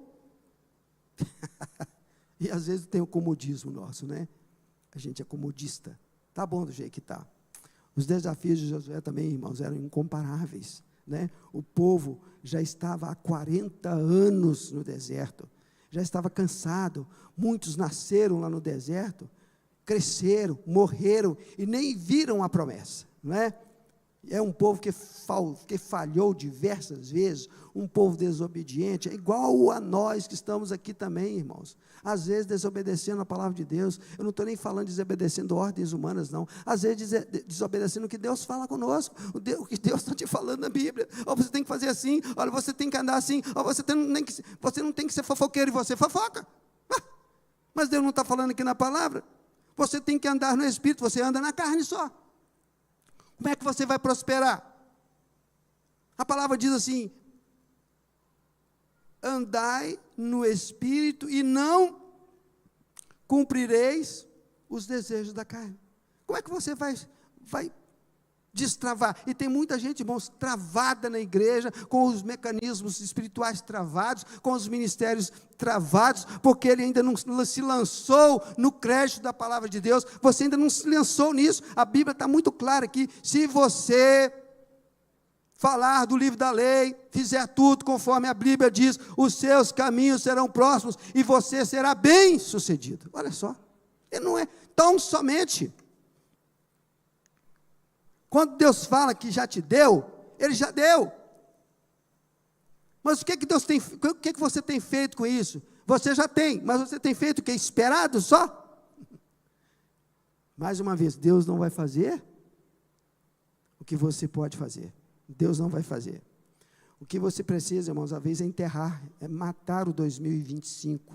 E às vezes tem o comodismo nosso, né? A gente é comodista, está bom do jeito que está. Os desafios de Josué também, irmãos, eram incomparáveis, né? O povo já estava há 40 anos no deserto, já estava cansado, muitos nasceram lá no deserto, cresceram, morreram e nem viram a promessa, não é? É um povo que falhou diversas vezes, um povo desobediente, é igual a nós que estamos aqui também, irmãos, às vezes desobedecendo a palavra de Deus. Eu não estou nem falando de desobedecendo ordens humanas, não, às vezes desobedecendo o que Deus fala conosco, o que Deus está te falando na Bíblia. Você tem que fazer assim, olha, você tem que andar assim, você não tem que ser fofoqueiro e você fofoca, mas Deus não está falando aqui na palavra. Você tem que andar no Espírito, você anda na carne só. Como é que você vai prosperar? A palavra diz assim, andai no Espírito e não cumprireis os desejos da carne. Como é que você vai destravar? E tem muita gente, irmãos, travada na igreja, com os mecanismos espirituais travados, com os ministérios travados, porque ele ainda não se lançou no crédito da palavra de Deus. Você ainda não se lançou nisso. A Bíblia está muito clara aqui, se você falar do livro da lei, fizer tudo conforme a Bíblia diz, os seus caminhos serão próximos e você será bem sucedido. Olha só, ele não é tão somente. Quando Deus fala que já te deu, Ele já deu. Mas o que Deus tem, o que você tem feito com isso? Você já tem, mas você tem feito o que? Esperado só? Mais uma vez, Deus não vai fazer o que você pode fazer. Deus não vai fazer. O que você precisa, irmãos, às vezes é enterrar, é matar o 2025.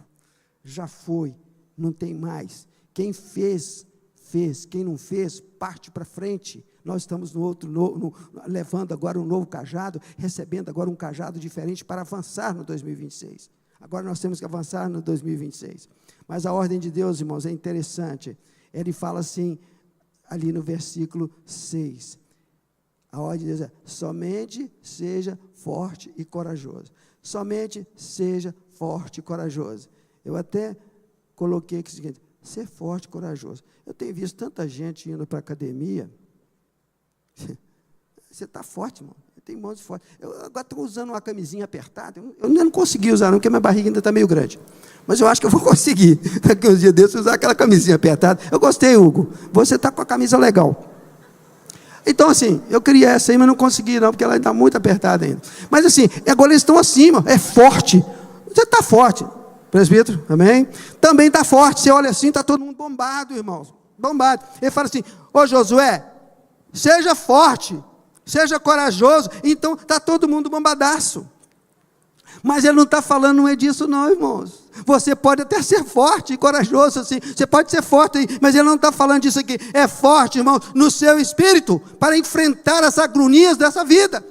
Já foi, não tem mais. Quem fez, fez. Quem não fez, parte para frente. Nós estamos levando agora um novo cajado, recebendo agora um cajado diferente para avançar no 2026. Agora nós temos que avançar no 2026. Mas a ordem de Deus, irmãos, é interessante. Ele fala assim, ali no versículo 6. A ordem de Deus é: somente seja forte e corajoso. Somente seja forte e corajoso. Eu até coloquei aqui o seguinte: ser forte e corajoso. Eu tenho visto tanta gente indo para a academia. Você está forte, irmão. Tem mãos fortes. Eu agora estou usando uma camisinha apertada. Eu ainda não consegui usar, não, porque minha barriga ainda está meio grande. Mas eu acho que eu vou conseguir, daqui uns dias desses, usar aquela camisinha apertada. Eu gostei, Hugo. Você está com a camisa legal. Então, assim, eu queria essa aí, mas não consegui, não, porque ela está muito apertada ainda. Mas, assim, agora eles estão acima, é forte. Você está forte, presbítero, amém? Também está forte. Você olha assim, está todo mundo bombado, irmãos. Bombado. Ele fala assim: ô Josué, seja forte, seja corajoso. Então está todo mundo bombadaço. Mas ele não está falando, não é disso não, irmãos. Você pode até ser forte e corajoso assim, você pode ser forte, mas ele não está falando disso aqui. É forte, irmão, no seu espírito, para enfrentar as agronias dessa vida.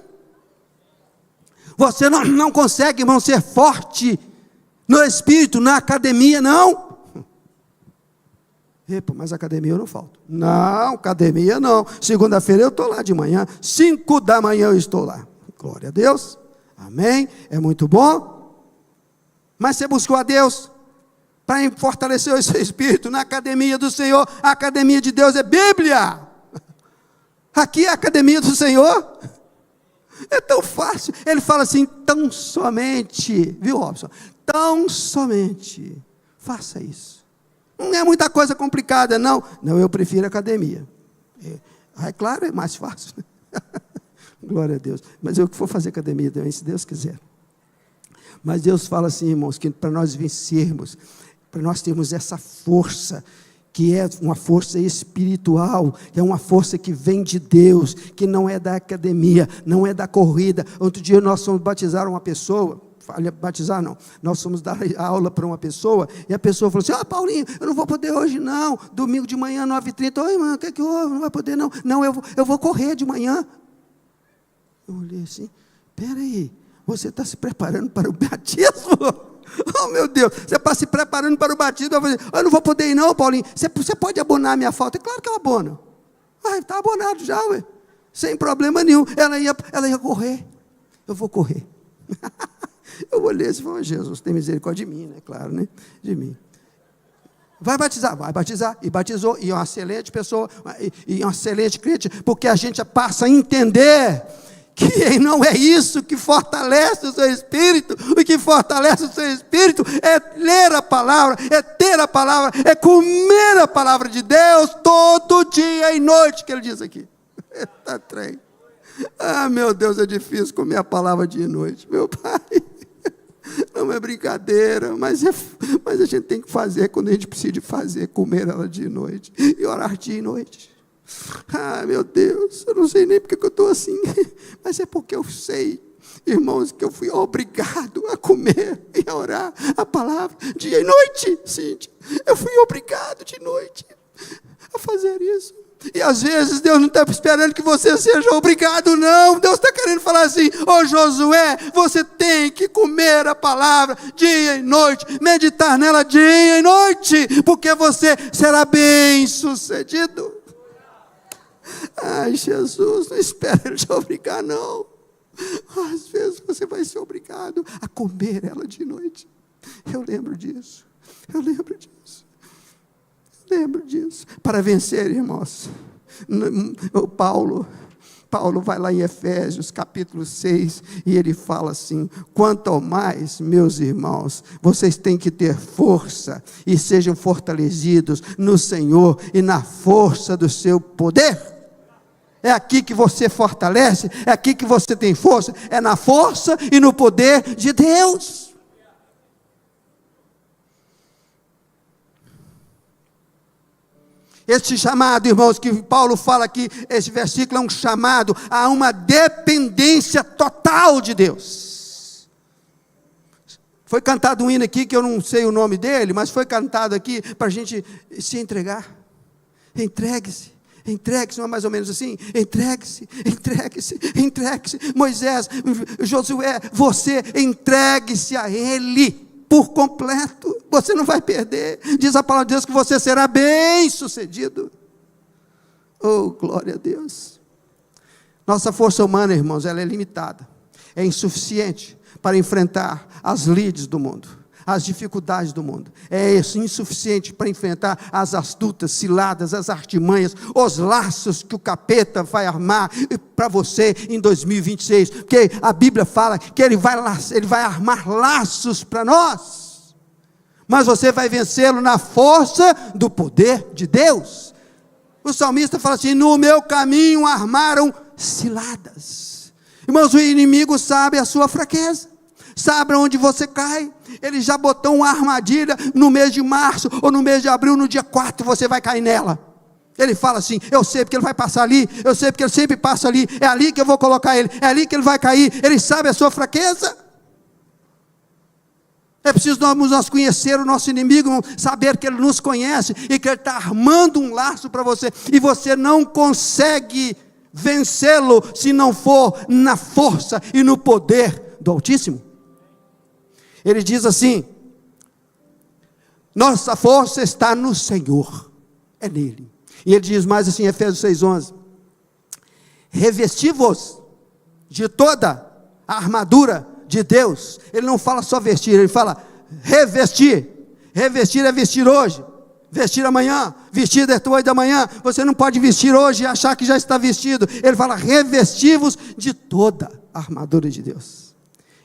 Você não consegue, irmão, ser forte no espírito, na academia, não. Epa, mas academia eu não falto. Não, academia não. Segunda-feira eu estou lá de manhã, 5 da manhã eu estou lá. Glória a Deus, amém, é muito bom. Mas você buscou a Deus para fortalecer o seu espírito na academia do Senhor. A academia de Deus é Bíblia. Aqui é a academia do Senhor. É tão fácil. Ele fala assim: tão somente, viu, Robson? Tão somente faça isso. Não é muita coisa complicada, não. Não, eu prefiro academia. É claro, é mais fácil. Glória a Deus. Mas eu que vou fazer academia também, se Deus quiser. Mas Deus fala assim, irmãos, que para nós vencermos, para nós termos essa força, que é uma força espiritual, que é uma força que vem de Deus, que não é da academia, não é da corrida. Outro dia nós fomos batizar uma pessoa, batizar não, nós fomos dar aula para uma pessoa, e a pessoa falou assim: Paulinho, eu não vou poder hoje não, domingo de manhã, 9h30, oi irmão, o que houve? Não vai poder não, não, eu vou correr de manhã. Eu olhei assim: peraí, você está se preparando para o batismo? Oh meu Deus, você está se preparando para o batismo? Eu não vou poder ir não, Paulinho, você pode abonar a minha falta? É claro que eu abono. Está abonado já, ué. Sem problema nenhum, ela ia correr, eu vou correr. Eu olhei assim e falei: Jesus, tem misericórdia de mim, né? Claro, né? De mim. Vai batizar, e batizou, e é uma excelente pessoa, e uma excelente crente, porque a gente passa a entender que não é isso que fortalece o seu espírito. O que fortalece o seu espírito é ler a palavra, é ter a palavra, é comer a palavra de Deus todo dia e noite, que ele diz aqui. Eita trem. Meu Deus, é difícil comer a palavra dia e noite, meu Pai. Não é brincadeira, mas a gente tem que fazer quando a gente precisa fazer, comer ela dia e noite, e orar dia e noite. Meu Deus, eu não sei nem porque que eu estou assim, mas é porque eu sei, irmãos, que eu fui obrigado a comer e a orar a palavra dia e noite, Cíntia. Eu fui obrigado de noite a fazer isso. E às vezes Deus não está esperando que você seja obrigado, não. Deus está querendo falar assim: ô Josué, você tem que comer a palavra dia e noite, meditar nela dia e noite, porque você será bem sucedido. Jesus, não espera ele te obrigar, não. Às vezes você vai ser obrigado a comer ela de noite. Eu lembro disso. Para vencer, irmãos, Paulo vai lá em Efésios capítulo 6, e ele fala assim: quanto ao mais, meus irmãos, vocês têm que ter força, e sejam fortalecidos no Senhor, e na força do seu poder. É aqui que você fortalece, é aqui que você tem força, é na força e no poder de Deus. Este chamado, irmãos, que Paulo fala aqui, esse versículo é um chamado a uma dependência total de Deus. Foi cantado um hino aqui, que eu não sei o nome dele, mas foi cantado aqui para a gente se entregar. Entregue-se, não é mais ou menos assim? Entregue-se. Moisés, Josué, você entregue-se a Ele por completo, você não vai perder. Diz a palavra de Deus que você será bem sucedido. Oh, glória a Deus. Nossa força humana, irmãos, ela é limitada, é insuficiente para enfrentar as lides do mundo, as dificuldades do mundo, é insuficiente para enfrentar as astutas ciladas, as artimanhas, os laços que o capeta vai armar para você em 2026, porque a Bíblia fala que ele vai armar laços para nós, mas você vai vencê-lo na força do poder de Deus. O salmista fala assim: no meu caminho armaram ciladas. Irmãos, o inimigo sabe a sua fraqueza, sabe onde você cai. Ele já botou uma armadilha no mês de março, ou no mês de abril, no dia 4, você vai cair nela. Ele fala assim: eu sei porque ele vai passar ali, eu sei porque ele sempre passa ali, é ali que eu vou colocar ele, é ali que ele vai cair. Ele sabe a sua fraqueza. É preciso nós conhecer o nosso inimigo, saber que ele nos conhece, e que ele está armando um laço para você, e você não consegue vencê-lo, se não for na força e no poder do Altíssimo. Ele diz assim: nossa força está no Senhor, é nele. E ele diz mais assim, Efésios 6,11: revesti-vos de toda a armadura de Deus. Ele não fala só vestir, ele fala revestir. Revestir é vestir hoje, vestir amanhã, vestir depois da manhã. Você não pode vestir hoje e achar que já está vestido. Ele fala revesti-vos de toda a armadura de Deus.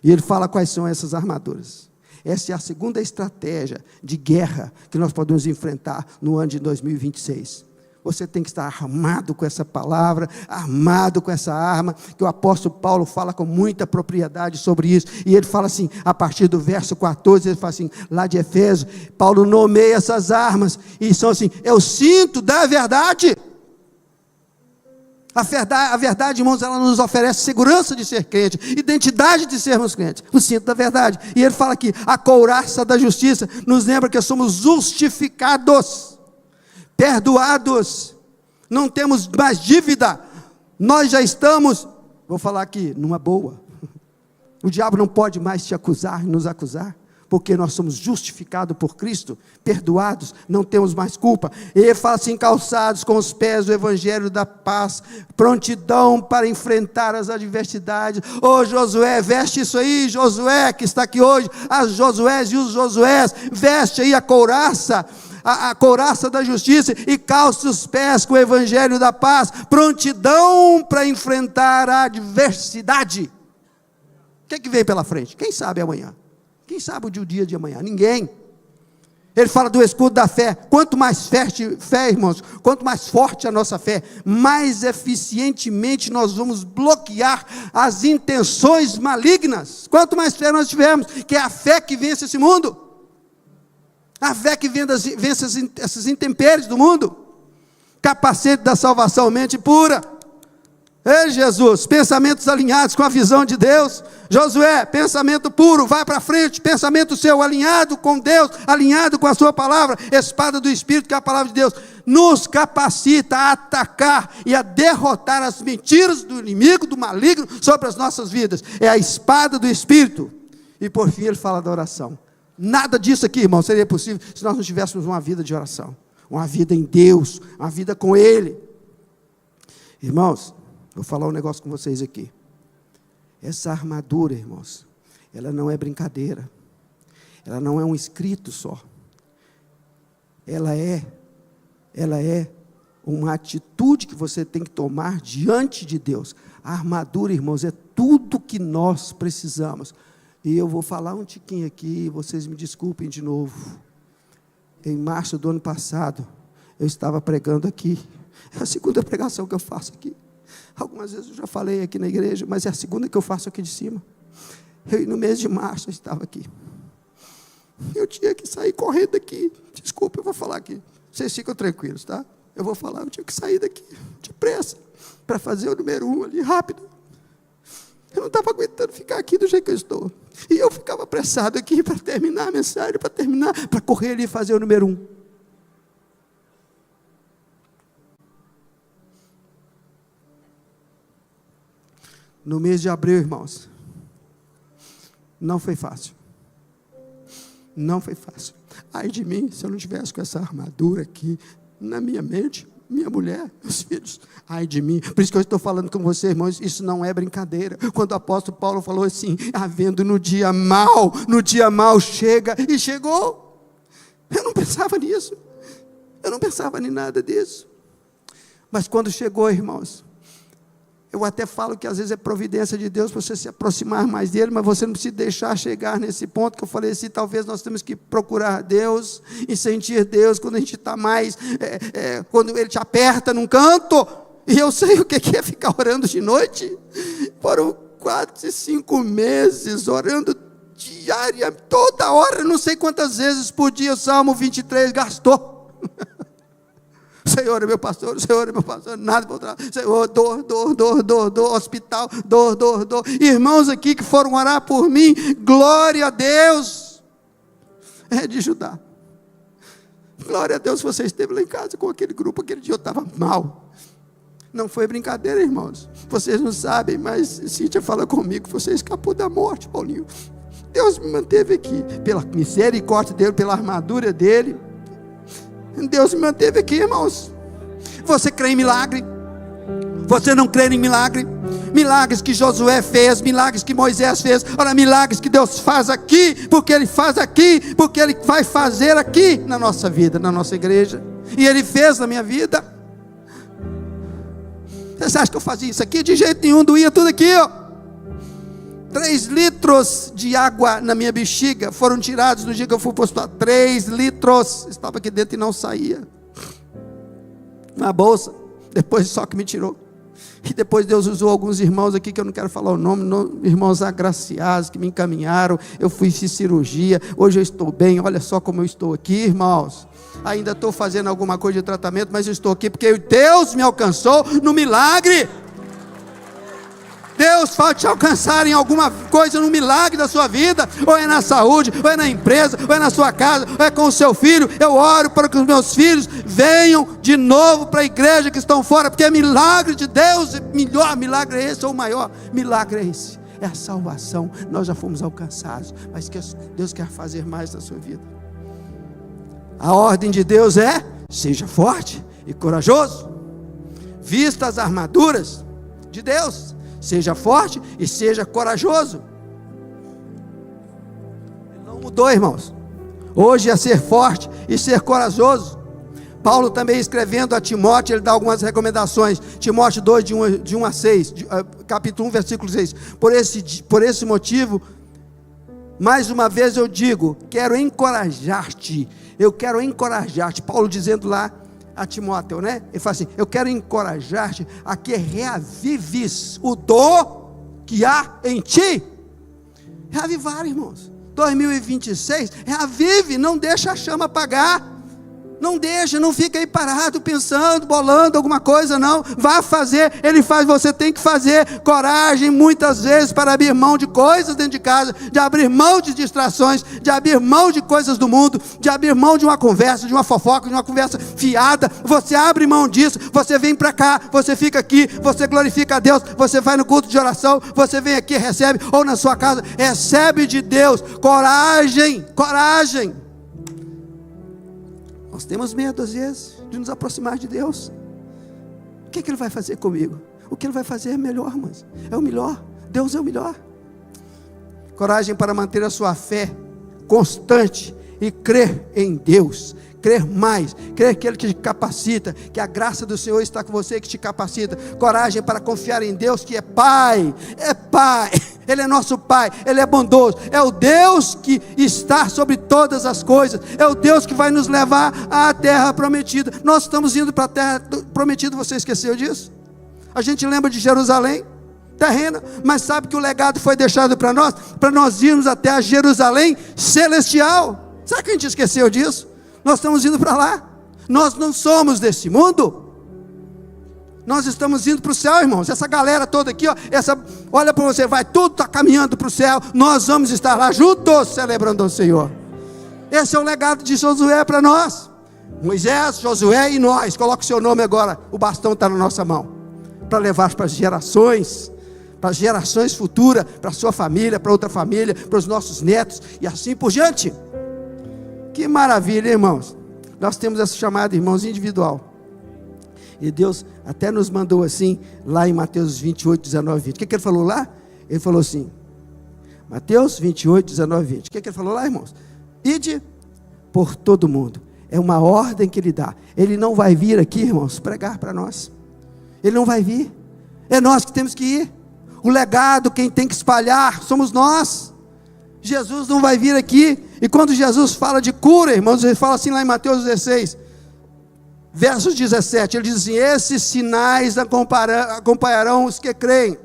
E ele fala quais são essas armaduras. Essa é a segunda estratégia de guerra que nós podemos enfrentar no ano de 2026. Você tem que estar armado com essa palavra, armado com essa arma, que o apóstolo Paulo fala com muita propriedade sobre isso. E ele fala assim, a partir do verso 14, ele fala assim, lá de Efésios, Paulo nomeia essas armas, e são assim: é o cinto da verdade. A verdade, irmãos, ela nos oferece segurança de ser crente, identidade de sermos crentes, o cinto da verdade. E ele fala aqui, a couraça da justiça, nos lembra que somos justificados, perdoados, não temos mais dívida, nós já estamos, vou falar aqui, numa boa. O diabo não pode mais te acusar, nos acusar, porque nós somos justificados por Cristo, perdoados, não temos mais culpa. E ele fala assim: calçados com os pés do evangelho da paz, prontidão para enfrentar as adversidades. Ô Josué, veste isso aí, Josué que está aqui hoje, as Josués e os Josués, veste aí a couraça, a couraça da justiça, e calce os pés com o evangelho da paz, prontidão para enfrentar a adversidade. O que vem pela frente? Quem sabe amanhã? Quem sabe o dia de amanhã? Ninguém. Ele fala do escudo da fé. Quanto mais fé, irmãos, quanto mais forte a nossa fé, mais eficientemente nós vamos bloquear as intenções malignas. Quanto mais fé nós tivermos, que é a fé que vence esse mundo, a fé que vence essas intempéries do mundo. Capacete da salvação, mente pura. Ei, Jesus, pensamentos alinhados com a visão de Deus. Josué, pensamento puro, vai para frente, pensamento seu alinhado com Deus, alinhado com a sua palavra, espada do Espírito, que é a palavra de Deus, nos capacita a atacar e a derrotar as mentiras do inimigo, do maligno, sobre as nossas vidas. É a espada do Espírito. E por fim ele fala da oração. Nada disso aqui, irmão, seria possível se nós não tivéssemos uma vida de oração, uma vida em Deus, uma vida com Ele. Irmãos, vou falar um negócio com vocês aqui. Essa armadura, irmãos, ela não é brincadeira. Ela não é um escrito só. Ela é uma atitude que você tem que tomar diante de Deus. A armadura, irmãos, é tudo que nós precisamos. E eu vou falar um tiquinho aqui, vocês me desculpem de novo. Em março do ano passado, eu estava pregando aqui. É a segunda pregação que eu faço aqui. Algumas vezes eu já falei aqui na igreja, mas é a segunda que eu faço aqui de cima. No mês de março eu estava aqui. Eu tinha que sair correndo daqui. Desculpa, eu vou falar aqui. Vocês ficam tranquilos, tá? Eu vou falar, eu tive que sair daqui, depressa, para fazer o número 1 ali, rápido. Eu não estava aguentando ficar aqui do jeito que eu estou. E eu ficava apressado aqui para terminar a mensagem, para correr ali e fazer o número 1. No mês de abril, irmãos, não foi fácil. Não foi fácil. Ai de mim, se eu não tivesse com essa armadura aqui na minha mente, minha mulher, meus filhos, ai de mim. Por isso que eu estou falando com você, irmãos, isso não é brincadeira. Quando o apóstolo Paulo falou assim, havendo no dia mal chega, e chegou. Eu não pensava nisso, eu não pensava em nada disso. Mas quando chegou, irmãos, eu até falo que às vezes é providência de Deus para você se aproximar mais dele, mas você não precisa deixar chegar nesse ponto que eu falei assim, talvez nós temos que procurar Deus e sentir Deus quando a gente está mais, quando ele te aperta num canto, e eu sei o que é ficar orando de noite. Foram 4, 5 meses orando diária, toda hora, não sei quantas vezes por dia o Salmo 23 gastou. Senhor é meu pastor, Senhor é meu pastor, nada voltará. Senhor, dor, hospital, dor. Irmãos aqui que foram orar por mim, glória a Deus. É de Judá. Glória a Deus, você esteve lá em casa com aquele grupo, aquele dia eu estava mal. Não foi brincadeira, irmãos. Vocês não sabem, mas Cíntia fala comigo, você escapou da morte, Paulinho. Deus me manteve aqui, pela misericórdia dele, pela armadura dele. Deus me manteve aqui, irmãos. Você crê em milagre? Você não crê em milagre? Milagres que Josué fez, milagres que Moisés fez. Olha, milagres que Deus faz aqui, porque Ele faz aqui, porque Ele vai fazer aqui na nossa vida, na nossa igreja. E Ele fez na minha vida. Você acha que eu fazia isso aqui? De jeito nenhum, doía tudo aqui, ó. 3 litros de água na minha bexiga foram tirados no dia que eu fui postado. 3 litros, estava aqui dentro e não saía, na bolsa, depois só que me tirou. E depois Deus usou alguns irmãos aqui, que eu não quero falar o nome, irmãos agraciados, que me encaminharam, eu fiz cirurgia, hoje eu estou bem, olha só como eu estou aqui, irmãos. Ainda estou fazendo alguma coisa de tratamento, mas eu estou aqui porque Deus me alcançou no milagre. Deus vai te alcançar em alguma coisa, no milagre da sua vida, ou é na saúde, ou é na empresa, ou é na sua casa, ou é com o seu filho. Eu oro para que os meus filhos venham de novo para a igreja que estão fora, porque é milagre de Deus, melhor milagre é esse, ou o maior milagre é esse, é a salvação. Nós já fomos alcançados, mas Deus quer fazer mais na sua vida. A ordem de Deus é: seja forte e corajoso, vista as armaduras de Deus. Seja forte e seja corajoso. Ele não mudou, irmãos. Hoje é ser forte e ser corajoso. Paulo também escrevendo a Timóteo, ele dá algumas recomendações. Timóteo 2, de 1 a 6, capítulo 1, versículo 6. Por esse motivo, mais uma vez eu digo, quero encorajar-te. Paulo dizendo lá a Timóteo, né? Ele fala assim: eu quero encorajar-te a que reavives o dom que há em ti. Reavivar, irmãos. 2026, reavive, não deixa a chama apagar. Não deixa, não fica aí parado pensando, bolando alguma coisa, não. Vá fazer, Ele faz, você tem que fazer. Coragem muitas vezes para abrir mão de coisas dentro de casa, de abrir mão de distrações, de abrir mão de coisas do mundo, de abrir mão de uma conversa, de uma fofoca, de uma conversa fiada. Você abre mão disso, você vem para cá, você fica aqui, você glorifica a Deus, você vai no culto de oração, você vem aqui, recebe, ou na sua casa, recebe de Deus. Coragem, coragem. Nós temos medo às vezes de nos aproximar de Deus. O que Ele vai fazer comigo? O que Ele vai fazer é melhor, mas é o melhor. Deus é o melhor. Coragem para manter a sua fé constante e crer em Deus. Crer mais, crer que Ele te capacita, que a graça do Senhor está com você, que te capacita. Coragem para confiar em Deus, que é Pai, Ele é nosso Pai, Ele é bondoso, é o Deus que está sobre todas as coisas, é o Deus que vai nos levar à terra prometida. Nós estamos indo para a terra prometida, você esqueceu disso? A gente lembra de Jerusalém terrena, mas sabe que o legado foi deixado para nós irmos até a Jerusalém celestial. Será que a gente esqueceu disso? Nós estamos indo para lá. Nós não somos desse mundo. Nós estamos indo para o céu, irmãos. Essa galera toda aqui, ó, olha para você, vai, tudo está caminhando para o céu. Nós vamos estar lá juntos, celebrando ao Senhor. Esse é o legado de Josué para nós. Moisés, Josué e nós. Coloca o seu nome agora. O bastão está na nossa mão, para levar para as gerações futuras, para a sua família, para outra família, para os nossos netos, e assim por diante. Que maravilha, irmãos. Nós temos essa chamada, irmãos, individual. E Deus até nos mandou assim, lá em Mateus 28, 19, 20. O que ele falou lá? Ele falou assim, Mateus 28, 19, 20. O que ele falou lá, irmãos? Ide por todo mundo. É uma ordem que ele dá. Ele não vai vir aqui, irmãos, pregar para nós. Ele não vai vir. É nós que temos que ir. O legado, quem tem que espalhar, somos nós. Jesus não vai vir aqui. E quando Jesus fala de cura, irmãos, ele fala assim lá em Mateus 16, versos 17, ele diz assim, esses sinais acompanharão os que creem.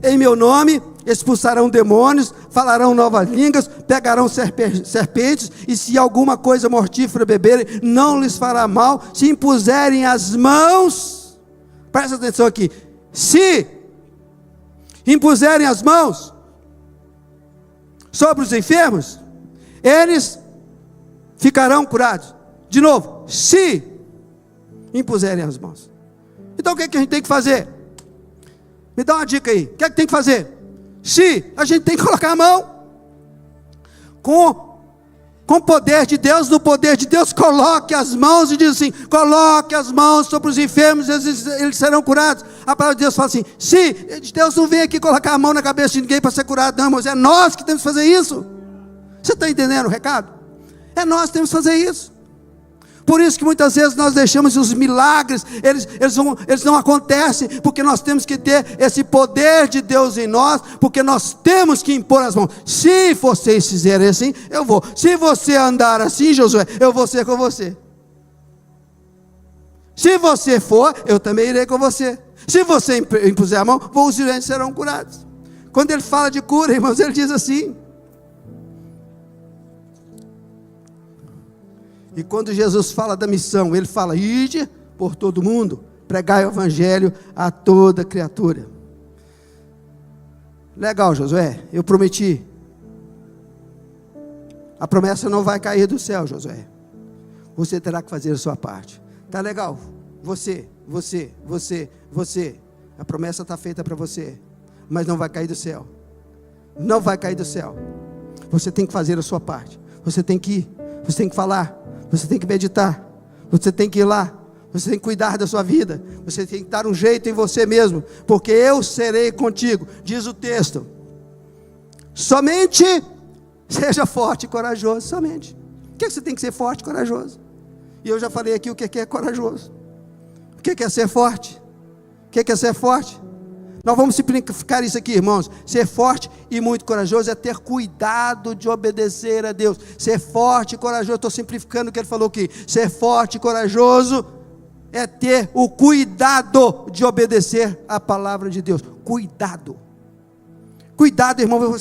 Em meu nome expulsarão demônios, falarão novas línguas, pegarão serpentes, e se alguma coisa mortífera beberem, não lhes fará mal, se impuserem as mãos, presta atenção aqui, se impuserem as mãos sobre os enfermos, eles ficarão curados. De novo, se impuserem as mãos. Então o que a gente tem que fazer? Me dá uma dica aí, o que tem que fazer? Se a gente tem que colocar a mão, com o poder de Deus, no poder de Deus, coloque as mãos, e diz assim, coloque as mãos sobre os enfermos, eles serão curados. A palavra de Deus fala assim, se Deus não vem aqui colocar a mão na cabeça de ninguém para ser curado, não, irmãos, é nós que temos que fazer isso. Você está entendendo o recado? É nós que temos que fazer isso. Por isso que muitas vezes nós deixamos os milagres, eles não acontecem, porque nós temos que ter esse poder de Deus em nós, porque nós temos que impor as mãos. Se vocês fizerem assim, eu vou. Se você andar assim, Josué, eu vou ser com você. Se você for, eu também irei com você. Se você impuser a mão, os doentes serão curados. Quando ele fala de cura, irmãos, ele diz assim. E quando Jesus fala da missão, ele fala, ide por todo mundo, pregai o evangelho a toda criatura. Legal, Josué, eu prometi. A promessa não vai cair do céu, Josué. Você terá que fazer a sua parte. Tá legal, você. A promessa está feita para você, mas não vai cair do céu. Não vai cair do céu. Você tem que fazer a sua parte. Você tem que ir, você tem que falar. Você tem que meditar, você tem que ir lá, você tem que cuidar da sua vida, você tem que dar um jeito em você mesmo, porque eu serei contigo, diz o texto. Somente seja forte e corajoso, somente. O que você tem que ser forte e corajoso? E eu já falei aqui o que é corajoso. O que é ser forte? O que é ser forte? Nós vamos simplificar isso aqui, irmãos. Ser forte e muito corajoso é ter cuidado de obedecer a Deus. Ser forte e corajoso, estou simplificando o que ele falou aqui. Ser forte e corajoso é ter o cuidado de obedecer a palavra de Deus. Cuidado. Cuidado, irmão,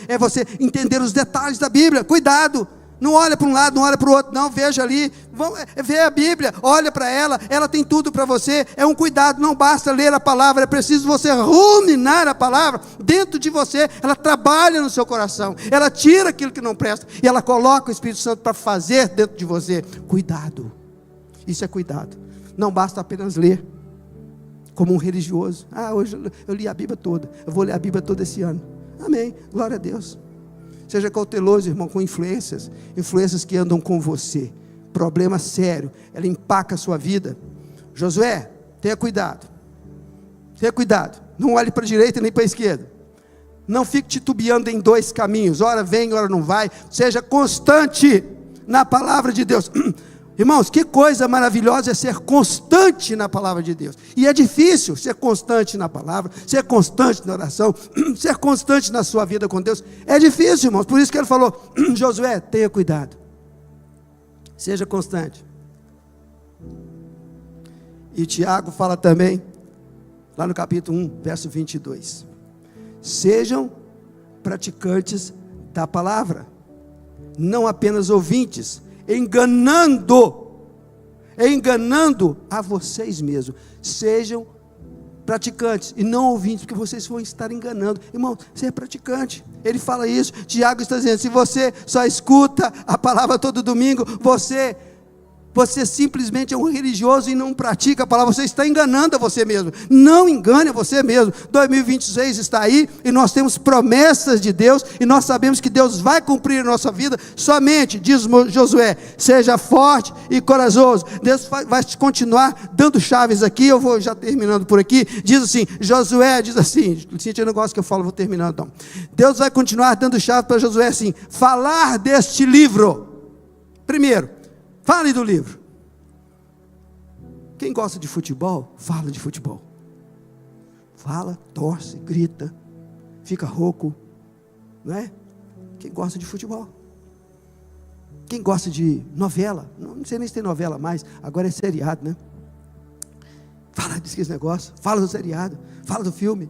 é você entender os detalhes da Bíblia. Cuidado. Não olha para um lado, não olha para o outro, não, veja ali, vê a Bíblia, olha para ela tem tudo para você, é um cuidado, não basta ler a palavra, é preciso você ruminar a palavra dentro de você, ela trabalha no seu coração, ela tira aquilo que não presta, e ela coloca o Espírito Santo para fazer dentro de você. Cuidado, isso é cuidado, não basta apenas ler, como um religioso, hoje eu li a Bíblia toda, eu vou ler a Bíblia toda esse ano, amém, glória a Deus. Seja cauteloso, irmão, com influências que andam com você, problema sério, ela empaca a sua vida. Josué, tenha cuidado, não olhe para a direita nem para a esquerda, não fique titubeando em dois caminhos, ora vem, ora não vai, seja constante na palavra de Deus. Irmãos, que coisa maravilhosa é ser constante na palavra de Deus. E é difícil ser constante na palavra, ser constante na oração, ser constante na sua vida com Deus. É difícil, irmãos. Por isso que ele falou, Josué, tenha cuidado. Seja constante. E Tiago fala também, lá no capítulo 1, verso 22. Sejam praticantes da palavra, não apenas ouvintes, enganando a vocês mesmos. Sejam praticantes e não ouvintes, porque vocês vão estar enganando. Irmão, você é praticante. Ele fala isso. Tiago está dizendo, se você só escuta a palavra todo domingo, você Você simplesmente é um religioso e não pratica a palavra. Você está enganando a você mesmo. Não engane a você mesmo. 2026 está aí e nós temos promessas de Deus e nós sabemos que Deus vai cumprir a nossa vida. Somente, diz Josué, seja forte e corajoso. Deus vai continuar dando chaves aqui. Eu vou já terminando por aqui. Diz assim, Josué diz assim, Cintia, eu não gosto que eu falo, vou terminando então. Deus vai continuar dando chaves para Josué assim, falar deste livro. Primeiro, fale do livro. Quem gosta de futebol, fala de futebol. Fala, torce, grita, fica rouco, não é? Quem gosta de futebol. Quem gosta de novela, não sei nem se tem novela mais, agora é seriado, né? Fala desse negócio, fala do seriado, fala do filme.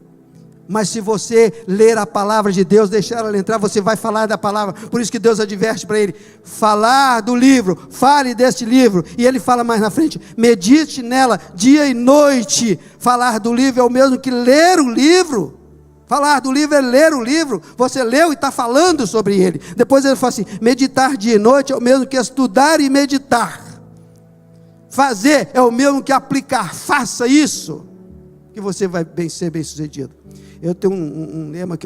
Mas se você ler a palavra de Deus, deixar ela entrar, você vai falar da palavra. Por isso que Deus adverte para ele, falar do livro, fale deste livro. E ele fala mais na frente, medite nela dia e noite. Falar do livro é o mesmo que ler o livro. Falar do livro é ler o livro. Você leu e está falando sobre ele. Depois ele fala assim, meditar dia e noite é o mesmo que estudar e meditar. Fazer é o mesmo que aplicar. Faça isso, que você vai ser bem sucedido. Eu tenho um lema,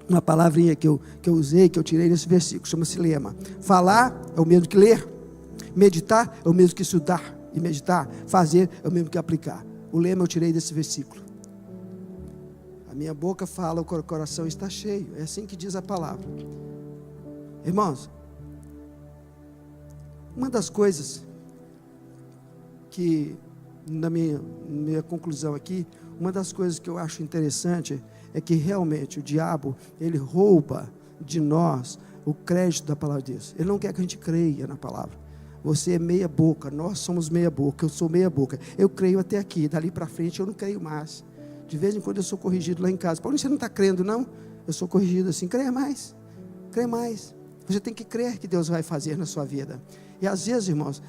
uma palavrinha que eu usei, que eu tirei nesse versículo, chama-se lema. Falar é o mesmo que ler, meditar é o mesmo que estudar e meditar, fazer é o mesmo que aplicar. O lema eu tirei desse versículo. A minha boca fala, o coração está cheio, é assim que diz a palavra. Irmãos, uma das coisas que, na minha conclusão aqui, uma das coisas que eu acho interessante é que realmente o diabo, ele rouba de nós o crédito da palavra de Deus. Ele não quer que a gente creia na palavra. Você é meia boca, nós somos meia boca, eu sou meia boca. Eu creio até aqui, dali para frente eu não creio mais. De vez em quando eu sou corrigido lá em casa. Paulo, você não está crendo não? Eu sou corrigido assim, creia mais, creia mais. Você tem que crer que Deus vai fazer na sua vida. E às vezes, irmãos,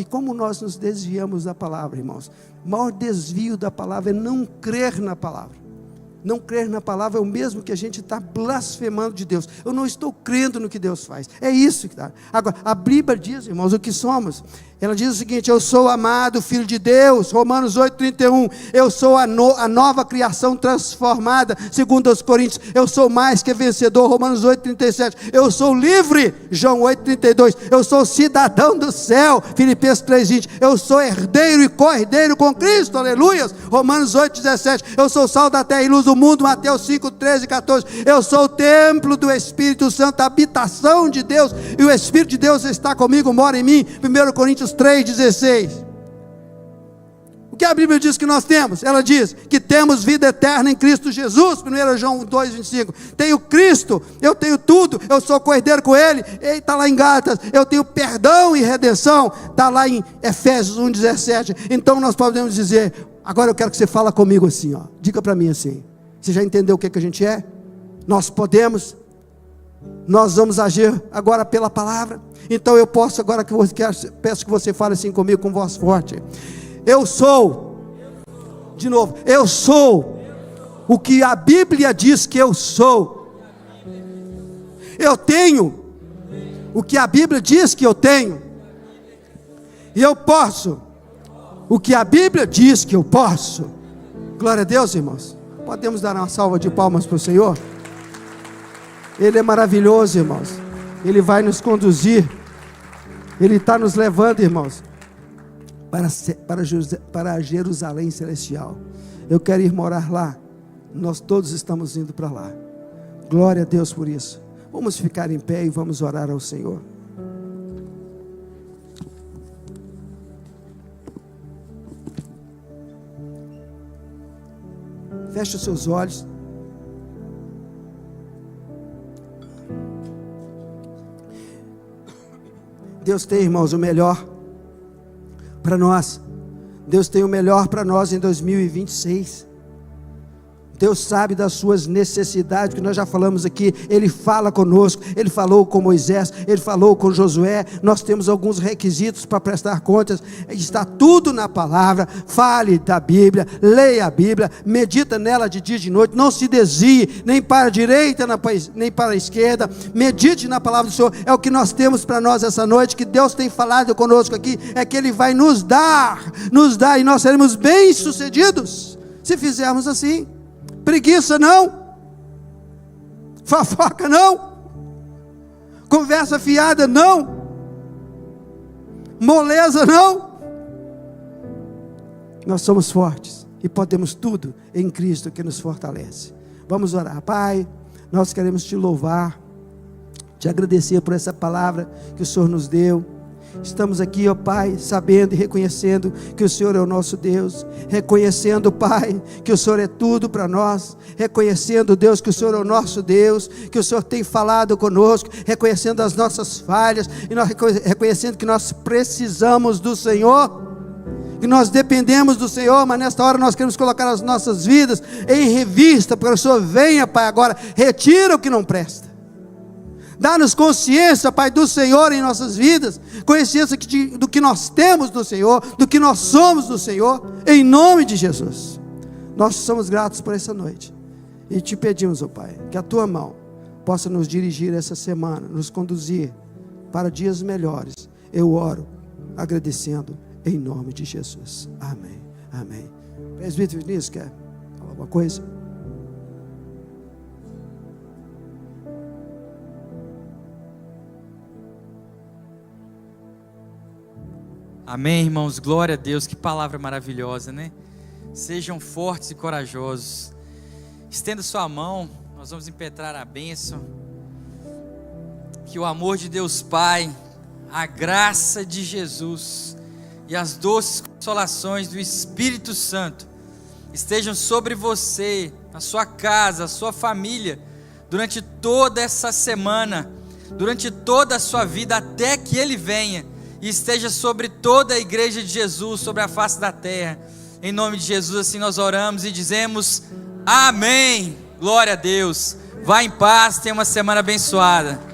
como nós nos desviamos da palavra, irmãos, o maior desvio da palavra é não crer na palavra. Não crer na palavra é o mesmo que a gente está blasfemando de Deus. Eu não estou crendo no que Deus faz. É isso que está. Agora, a Bíblia diz, irmãos, o que somos. Ela diz o seguinte, eu sou amado filho de Deus, Romanos 8:31, eu sou a nova criação transformada, segundo os Coríntios, eu sou mais que vencedor, Romanos 8:37, eu sou livre, João 8:32, eu sou cidadão do céu, Filipenses 3:20, eu sou herdeiro e co-herdeiro com Cristo, aleluias, Romanos 8:17, eu sou sal da terra e luz do mundo, Mateus 5:13-14, eu sou o templo do Espírito Santo, a habitação de Deus, e o Espírito de Deus está comigo, mora em mim, 1 Coríntios 3:16. O que a Bíblia diz que nós temos? Ela diz que temos vida eterna em Cristo Jesus, 1 João 2:25. Tenho Cristo, eu tenho tudo, eu sou co-herdeiro com Ele, Ele está lá em Gálatas, eu tenho perdão e redenção, está lá em Efésios 1:17. Então nós podemos dizer, agora eu quero que você fale comigo assim, ó. Diga para mim assim, você já entendeu o que a gente é? Nós podemos, nós vamos agir agora pela palavra. Então eu posso agora, peço que você fale assim comigo com voz forte. Eu sou, de novo, eu sou o que a Bíblia diz que eu sou. Eu tenho o que a Bíblia diz que eu tenho. E eu posso o que a Bíblia diz que eu posso. Glória a Deus, irmãos. Podemos dar uma salva de palmas para o Senhor? Ele é maravilhoso, irmãos. Ele vai nos conduzir. Ele está nos levando, irmãos, para Jerusalém celestial. Eu quero ir morar lá. Nós todos estamos indo para lá. Glória a Deus por isso. Vamos ficar em pé e vamos orar ao Senhor. Feche os seus olhos. Deus tem, irmãos, o melhor para nós. Deus tem o melhor para nós em 2026. Deus sabe das suas necessidades, que nós já falamos aqui. Ele fala conosco, Ele falou com Moisés, Ele falou com Josué. Nós temos alguns requisitos para prestar contas, está tudo na palavra. Fale da Bíblia, leia a Bíblia, medita nela de dia e de noite, não se desvie, nem para a direita, nem para a esquerda, medite na palavra do Senhor. É o que nós temos para nós essa noite, que Deus tem falado conosco aqui, é que Ele vai nos dar, e nós seremos bem-sucedidos, se fizermos assim. Preguiça não, fofoca não, conversa fiada não, moleza não. Nós somos fortes e podemos tudo em Cristo que nos fortalece. Vamos orar. Pai, nós queremos te louvar, te agradecer por essa palavra que o Senhor nos deu. Estamos aqui, ó Pai, sabendo e reconhecendo que o Senhor é o nosso Deus, reconhecendo, Pai, que o Senhor é tudo para nós, reconhecendo, Deus, que o Senhor é o nosso Deus, que o Senhor tem falado conosco, reconhecendo as nossas falhas, e nós reconhecendo que nós precisamos do Senhor, que nós dependemos do Senhor, mas nesta hora nós queremos colocar as nossas vidas em revista, para que o Senhor venha, Pai, agora, retira o que não presta. Dá-nos consciência, Pai, do Senhor em nossas vidas, consciência do que nós temos do Senhor, do que nós somos do Senhor, em nome de Jesus. Nós somos gratos por essa noite, e te pedimos, ó Pai, que a Tua mão possa nos dirigir essa semana, nos conduzir para dias melhores. Eu oro, agradecendo, em nome de Jesus. Amém, amém. Presbítero Vinícius, quer falar alguma coisa? Amém, irmãos, glória a Deus, que palavra maravilhosa, né? Sejam fortes e corajosos. Estenda sua mão, nós vamos impetrar a bênção. Que o amor de Deus Pai, a graça de Jesus e as doces consolações do Espírito Santo estejam sobre você, a sua casa, a sua família, durante toda essa semana, durante toda a sua vida, até que Ele venha. E esteja sobre toda a igreja de Jesus, sobre a face da terra. Em nome de Jesus, assim nós oramos e dizemos amém. Glória a Deus. Vá em paz, tenha uma semana abençoada.